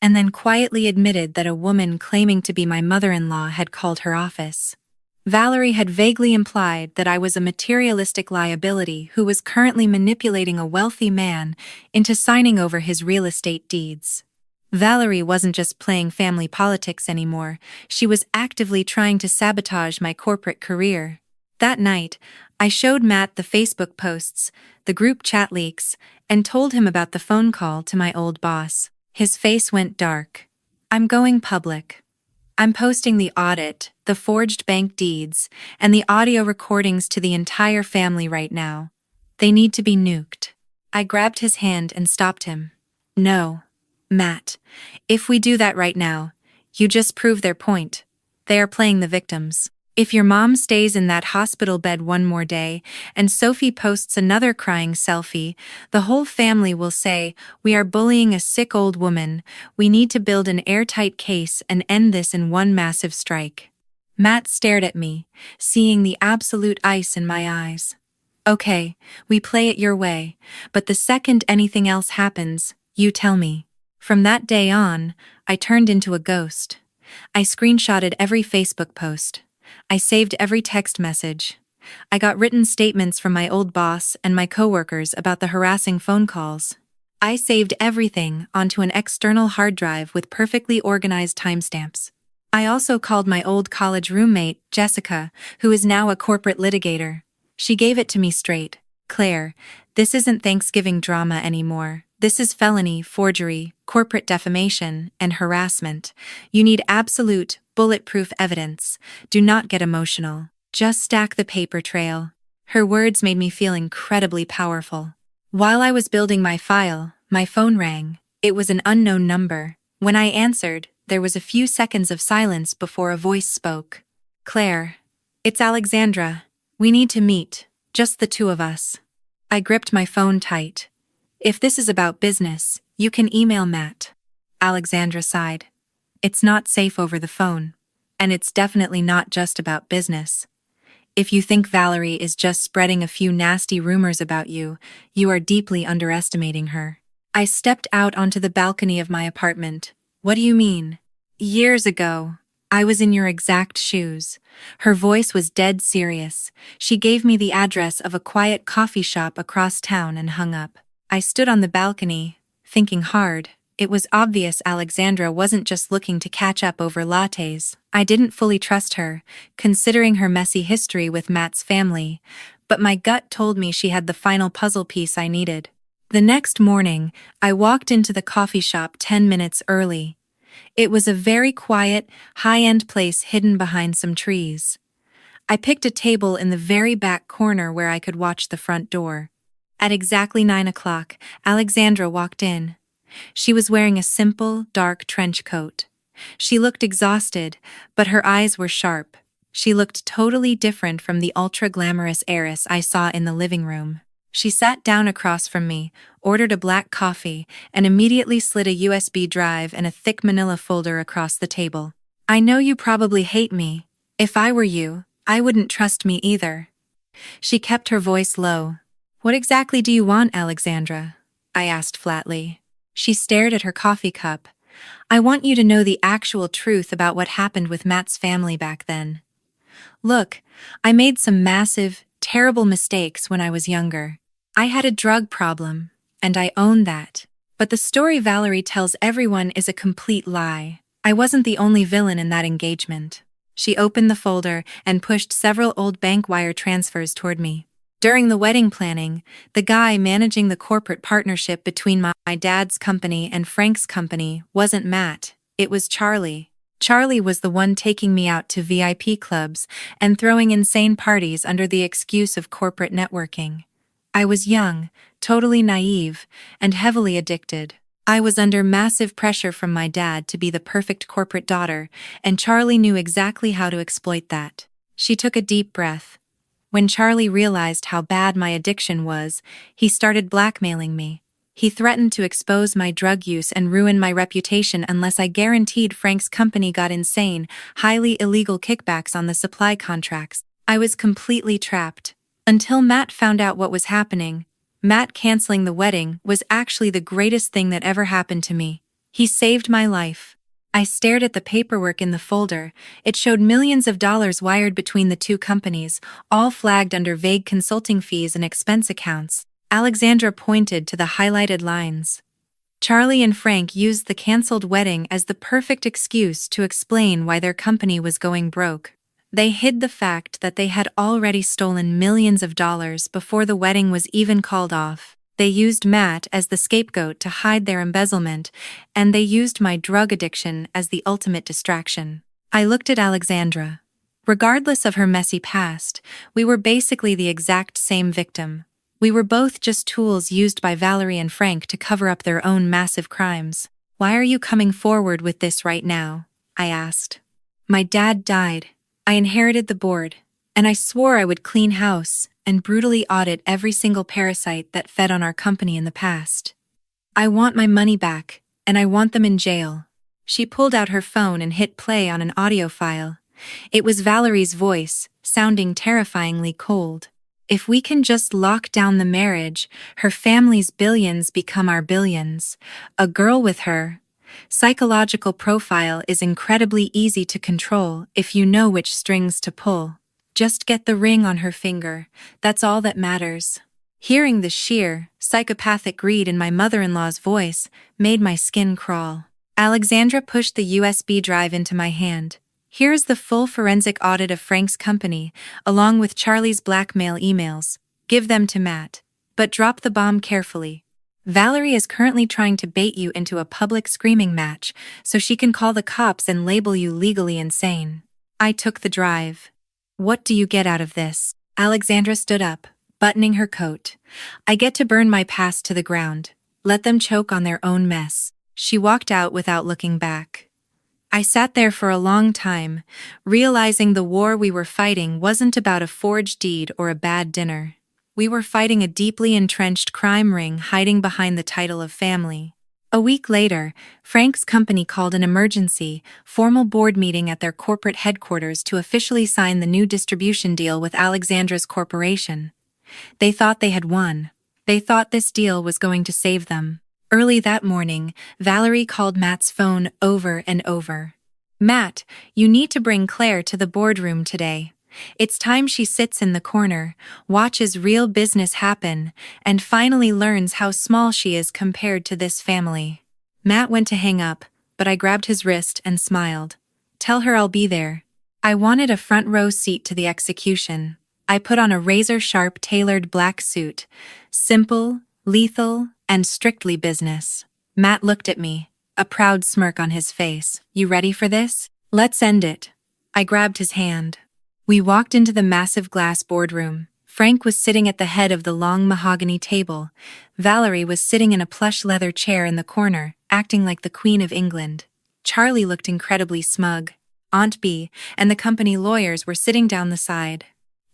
Speaker 1: and then quietly admitted that a woman claiming to be my mother-in-law had called her office. Valerie had vaguely implied that I was a materialistic liability who was currently manipulating a wealthy man into signing over his real estate deeds. Valerie wasn't just playing family politics anymore, she was actively trying to sabotage my corporate career. That night, I showed Matt the Facebook posts, the group chat leaks, and told him about the phone call to my old boss. His face went dark. "I'm going public. I'm posting the audit, the forged bank deeds, and the audio recordings to the entire family right now. They need to be nuked." I grabbed his hand and stopped him. "No, Matt. If we do that right now, you just prove their point. They are playing the victims. If your mom stays in that hospital bed one more day and Sophie posts another crying selfie, the whole family will say, 'We are bullying a sick old woman. We need to build an airtight case and end this in one massive strike.'" Matt stared at me, seeing the absolute ice in my eyes. "Okay, we play it your way, but the second anything else happens, you tell me." From that day on, I turned into a ghost. I screenshotted every Facebook post. I saved every text message. I got written statements from my old boss and my coworkers about the harassing phone calls. I saved everything onto an external hard drive with perfectly organized timestamps. I also called my old college roommate, Jessica, who is now a corporate litigator. She gave it to me straight. "Claire, this isn't Thanksgiving drama anymore. This is felony, forgery, corporate defamation, and harassment. You need absolute, bulletproof evidence. Do not get emotional. Just stack the paper trail." Her words made me feel incredibly powerful. While I was building my file, my phone rang. It was an unknown number. When I answered, there was a few seconds of silence before a voice spoke. "Claire, it's Alexandra. We need to meet, just the two of us." I gripped my phone tight. "If this is about business, you can email Matt." Alexandra sighed. "It's not safe over the phone. And it's definitely not just about business. If you think Valerie is just spreading a few nasty rumors about you, you are deeply underestimating her." I stepped out onto the balcony of my apartment. "What do you mean?" "Years ago, I was in your exact shoes." Her voice was dead serious. She gave me the address of a quiet coffee shop across town and hung up. I stood on the balcony, thinking hard. It was obvious Alexandra wasn't just looking to catch up over lattes. I didn't fully trust her, considering her messy history with Matt's family, but my gut told me she had the final puzzle piece I needed. The next morning, I walked into the coffee shop 10 minutes early. It was a very quiet, high-end place hidden behind some trees. I picked a table in the very back corner where I could watch the front door. At exactly 9 o'clock, Alexandra walked in. She was wearing a simple, dark trench coat. She looked exhausted, but her eyes were sharp. She looked totally different from the ultra-glamorous heiress I saw in the living room. She sat down across from me, ordered a black coffee, and immediately slid a USB drive and a thick manila folder across the table. "I know you probably hate me. If I were you, I wouldn't trust me either." She kept her voice low. "What exactly do you want, Alexandra?" I asked flatly. She stared at her coffee cup. "I want you to know the actual truth about what happened with Matt's family back then. Look, I made some massive, terrible mistakes when I was younger. I had a drug problem, and I own that. But the story Valerie tells everyone is a complete lie. I wasn't the only villain in that engagement." She opened the folder and pushed several old bank wire transfers toward me. "During the wedding planning, the guy managing the corporate partnership between my dad's company and Frank's company wasn't Matt, it was Charlie. Charlie was the one taking me out to VIP clubs and throwing insane parties under the excuse of corporate networking. I was young, totally naive, and heavily addicted. I was under massive pressure from my dad to be the perfect corporate daughter, and Charlie knew exactly how to exploit that." She took a deep breath. "When Charlie realized how bad my addiction was, he started blackmailing me. He threatened to expose my drug use and ruin my reputation unless I guaranteed Frank's company got insane, highly illegal kickbacks on the supply contracts. I was completely trapped. Until Matt found out what was happening. Matt canceling the wedding was actually the greatest thing that ever happened to me. He saved my life. I stared at the paperwork in the folder. It showed millions of dollars wired between the two companies, all flagged under vague consulting fees and expense accounts. Alexandra pointed to the highlighted lines. Charlie and Frank used the canceled wedding as the perfect excuse to explain why their company was going broke. They hid the fact that they had already stolen millions of dollars before the wedding was even called off. They used Matt as the scapegoat to hide their embezzlement, and they used my drug addiction as the ultimate distraction. I looked at Alexandra. Regardless of her messy past, we were basically the exact same victim. We were both just tools used by Valerie and Frank to cover up their own massive crimes. "Why are you coming forward with this right now?" I asked. "My dad died. I inherited the board, and I swore I would clean house and brutally audit every single parasite that fed on our company in the past. I want my money back, and I want them in jail." She pulled out her phone and hit play on an audio file. It was Valerie's voice, sounding terrifyingly cold. "If we can just lock down the marriage, her family's billions become our billions. A girl with her psychological profile is incredibly easy to control if you know which strings to pull. Just get the ring on her finger, that's all that matters." Hearing the sheer, psychopathic greed in my mother-in-law's voice made my skin crawl. Alexandra pushed the USB drive into my hand. "Here's the full forensic audit of Frank's company, along with Charlie's blackmail emails. Give them to Matt. But drop the bomb carefully. Valerie is currently trying to bait you into a public screaming match so she can call the cops and label you legally insane." I took the drive. "What do you get out of this?" Alexandra stood up, buttoning her coat. "I get to burn my past to the ground. Let them choke on their own mess." She walked out without looking back. I sat there for a long time, realizing the war we were fighting wasn't about a forged deed or a bad dinner. We were fighting a deeply entrenched crime ring hiding behind the title of family. A week later, Frank's company called an emergency, formal board meeting at their corporate headquarters to officially sign the new distribution deal with Alexandra's corporation. They thought they had won. They thought this deal was going to save them. Early that morning, Valerie called Matt's phone over and over. "Matt, you need to bring Claire to the boardroom today. It's time she sits in the corner, watches real business happen, and finally learns how small she is compared to this family." Matt went to hang up, but I grabbed his wrist and smiled. "Tell her I'll be there." I wanted a front row seat to the execution. I put on a razor-sharp tailored black suit. Simple, lethal, and strictly business. Matt looked at me, a proud smirk on his face. "You ready for this? Let's end it." I grabbed his hand. We walked into the massive glass boardroom. Frank was sitting at the head of the long mahogany table. Valerie was sitting in a plush leather chair in the corner, acting like the Queen of England. Charlie looked incredibly smug. Aunt Bee and the company lawyers were sitting down the side.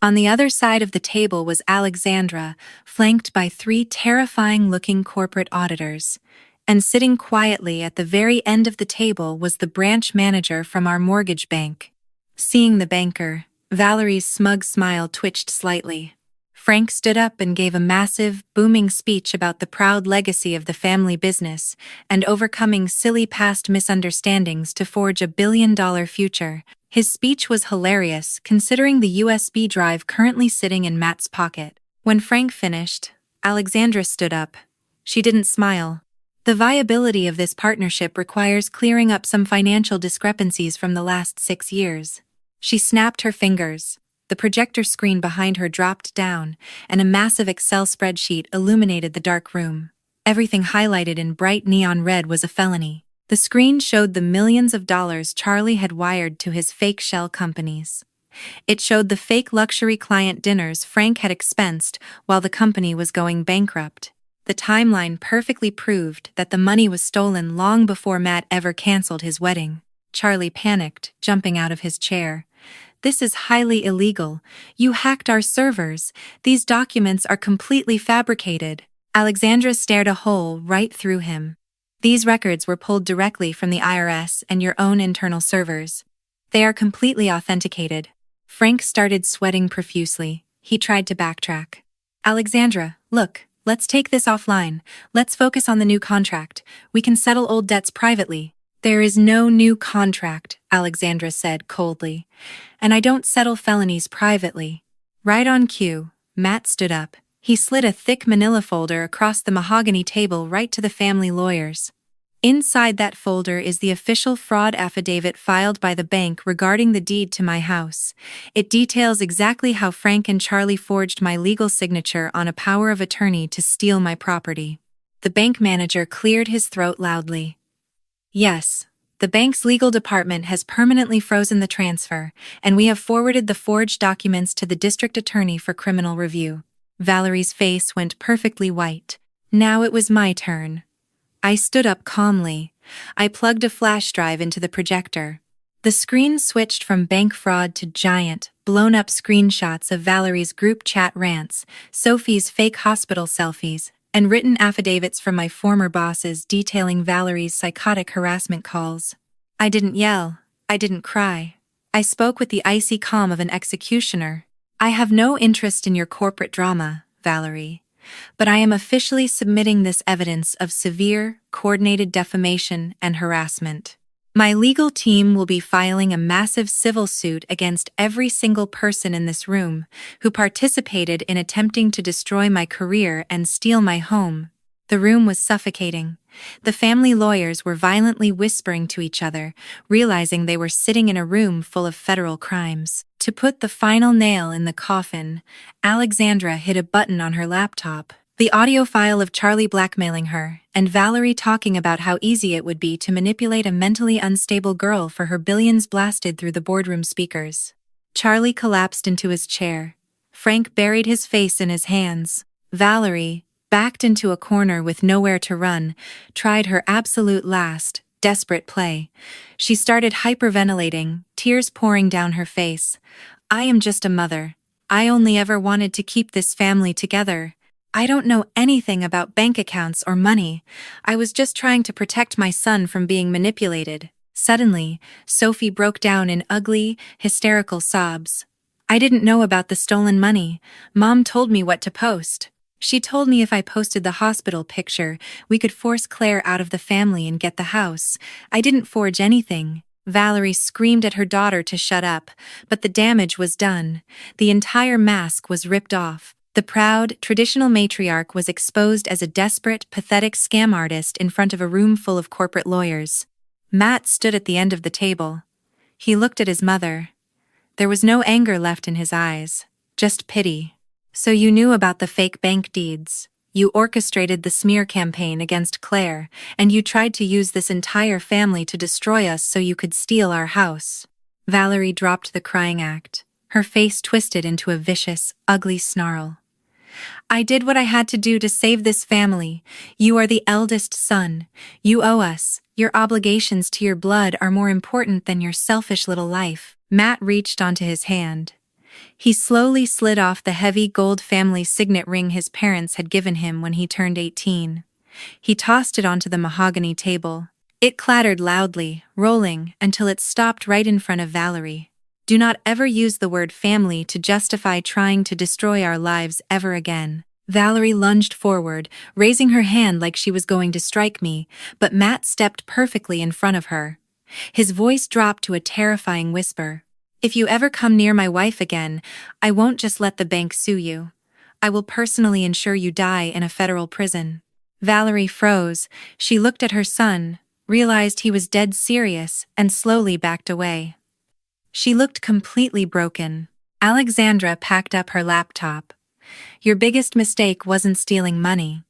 Speaker 1: On the other side of the table was Alexandra, flanked by 3 terrifying-looking corporate auditors. And sitting quietly at the very end of the table was the branch manager from our mortgage bank. Seeing the banker, Valerie's smug smile twitched slightly. Frank stood up and gave a massive, booming speech about the proud legacy of the family business and overcoming silly past misunderstandings to forge a billion-dollar future. His speech was hilarious, considering the USB drive currently sitting in Matt's pocket. When Frank finished, Alexandra stood up. She didn't smile. "The viability of this partnership requires clearing up some financial discrepancies from the last 6 years." She snapped her fingers. The projector screen behind her dropped down, and a massive Excel spreadsheet illuminated the dark room. Everything highlighted in bright neon red was a felony. The screen showed the millions of dollars Charlie had wired to his fake shell companies. It showed the fake luxury client dinners Frank had expensed while the company was going bankrupt. The timeline perfectly proved that the money was stolen long before Matt ever canceled his wedding. Charlie panicked, jumping out of his chair. "This is highly illegal. You hacked our servers. These documents are completely fabricated." Alexandra stared a hole right through him. These records were pulled directly from the IRS and your own internal servers. They are completely authenticated. Frank started sweating profusely. He tried to backtrack. Alexandra, look, let's take this offline. Let's focus on the new contract. We can settle old debts privately. There is no new contract, Alexandra said coldly. And I don't settle felonies privately. Right on cue, Matt stood up. He slid a thick manila folder across the mahogany table right to the family lawyers. Inside that folder is the official fraud affidavit filed by the bank regarding the deed to my house. It details exactly how Frank and Charlie forged my legal signature on a power of attorney to steal my property. The bank manager cleared his throat loudly. Yes, the bank's legal department has permanently frozen the transfer, and we have forwarded the forged documents to the district attorney for criminal review. Valerie's face went perfectly white. Now it was my turn. I stood up calmly. I plugged a flash drive into the projector. The screen switched from bank fraud to giant, blown-up screenshots of Valerie's group chat rants, Sophie's fake hospital selfies, and written affidavits from my former bosses detailing Valerie's psychotic harassment calls. I didn't yell. I didn't cry. I spoke with the icy calm of an executioner. I have no interest in your corporate drama, Valerie. But I am officially submitting this evidence of severe, coordinated defamation and harassment. My legal team will be filing a massive civil suit against every single person in this room who participated in attempting to destroy my career and steal my home. The room was suffocating. The family lawyers were violently whispering to each other, realizing they were sitting in a room full of federal crimes. To put the final nail in the coffin, Alexandra hit a button on her laptop. The audio file of Charlie blackmailing her, and Valerie talking about how easy it would be to manipulate a mentally unstable girl for her billions blasted through the boardroom speakers. Charlie collapsed into his chair. Frank buried his face in his hands. Valerie, backed into a corner with nowhere to run, tried her absolute last, desperate play. She started hyperventilating, tears pouring down her face. I am just a mother. I only ever wanted to keep this family together. I don't know anything about bank accounts or money. I was just trying to protect my son from being manipulated. Suddenly, Sophie broke down in ugly, hysterical sobs. I didn't know about the stolen money. Mom told me what to post. She told me if I posted the hospital picture, we could force Claire out of the family and get the house. I didn't forge anything. Valerie screamed at her daughter to shut up, but the damage was done. The entire mask was ripped off. The proud, traditional matriarch was exposed as a desperate, pathetic scam artist in front of a room full of corporate lawyers. Matt stood at the end of the table. He looked at his mother. There was no anger left in his eyes, just pity. So you knew about the fake bank deeds. You orchestrated the smear campaign against Claire, and you tried to use this entire family to destroy us so you could steal our house. Valerie dropped the crying act. Her face twisted into a vicious, ugly snarl. I did what I had to do to save this family. You are the eldest son. You owe us. Your obligations to your blood are more important than your selfish little life. Matt reached onto his hand. He slowly slid off the heavy gold family signet ring his parents had given him when he turned 18. He tossed it onto the mahogany table. It clattered loudly, rolling, until it stopped right in front of Valerie. Do not ever use the word family to justify trying to destroy our lives ever again. Valerie lunged forward, raising her hand like she was going to strike me, but Matt stepped perfectly in front of her. His voice dropped to a terrifying whisper. If you ever come near my wife again, I won't just let the bank sue you. I will personally ensure you die in a federal prison. Valerie froze. She looked at her son, realized he was dead serious, and slowly backed away. She looked completely broken. Alexandra packed up her laptop. Your biggest mistake wasn't stealing money.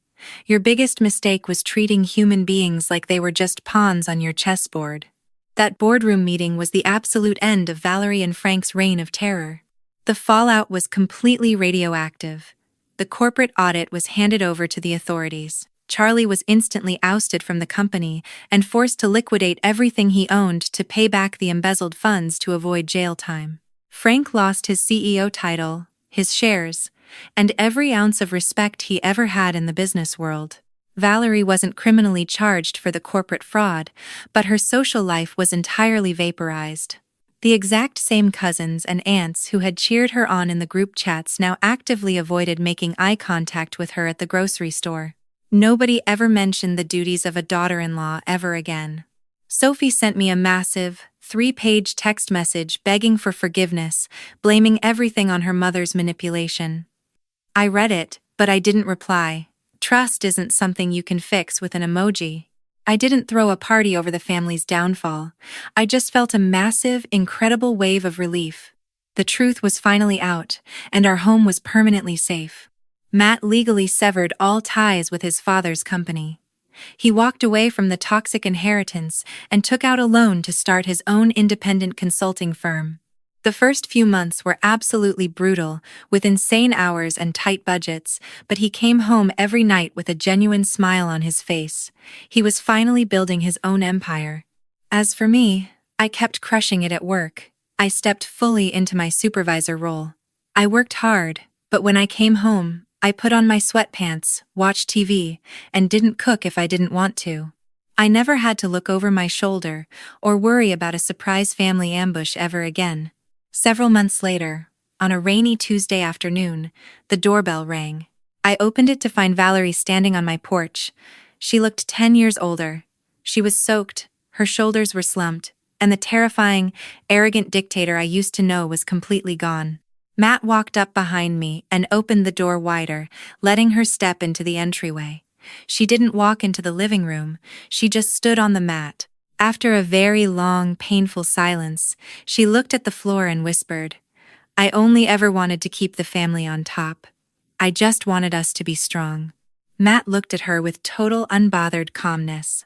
Speaker 1: Your biggest mistake was treating human beings like they were just pawns on your chessboard. That boardroom meeting was the absolute end of Valerie and Frank's reign of terror. The fallout was completely radioactive. The corporate audit was handed over to the authorities. Charlie was instantly ousted from the company and forced to liquidate everything he owned to pay back the embezzled funds to avoid jail time. Frank lost his CEO title, his shares, and every ounce of respect he ever had in the business world. Valerie wasn't criminally charged for the corporate fraud, but her social life was entirely vaporized. The exact same cousins and aunts who had cheered her on in the group chats now actively avoided making eye contact with her at the grocery store. Nobody ever mentioned the duties of a daughter-in-law ever again. Sophie sent me a massive, 3-page text message begging for forgiveness, blaming everything on her mother's manipulation. I read it, but I didn't reply. Trust isn't something you can fix with an emoji. I didn't throw a party over the family's downfall. I just felt a massive, incredible wave of relief. The truth was finally out, and our home was permanently safe. Matt legally severed all ties with his father's company. He walked away from the toxic inheritance and took out a loan to start his own independent consulting firm. The first few months were absolutely brutal, with insane hours and tight budgets, but he came home every night with a genuine smile on his face. He was finally building his own empire. As for me, I kept crushing it at work. I stepped fully into my supervisor role. I worked hard, but when I came home, I put on my sweatpants, watched TV, and didn't cook if I didn't want to. I never had to look over my shoulder or worry about a surprise family ambush ever again. Several months later, on a rainy Tuesday afternoon, the doorbell rang. I opened it to find Valerie standing on my porch. She looked 10 years older. She was soaked, her shoulders were slumped, and the terrifying, arrogant dictator I used to know was completely gone. Matt walked up behind me and opened the door wider, letting her step into the entryway. She didn't walk into the living room, she just stood on the mat. After a very long, painful silence, she looked at the floor and whispered, "I only ever wanted to keep the family on top. I just wanted us to be strong." Matt looked at her with total unbothered calmness.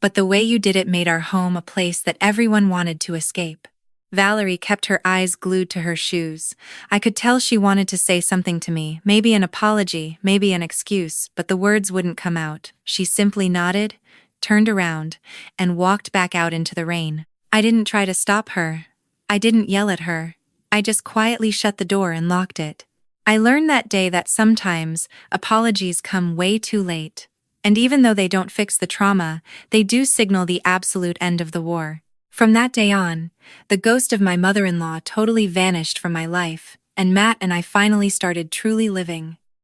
Speaker 1: "But the way you did it made our home a place that everyone wanted to escape." Valerie kept her eyes glued to her shoes. I could tell she wanted to say something to me, maybe an apology, maybe an excuse, but the words wouldn't come out. She simply nodded, turned around, and walked back out into the rain. I didn't try to stop her. I didn't yell at her. I just quietly shut the door and locked it. I learned that day that sometimes apologies come way too late. And even though they don't fix the trauma, they do signal the absolute end of the war. From that day on, the ghost of my mother-in-law totally vanished from my life, and Matt and I finally started truly living.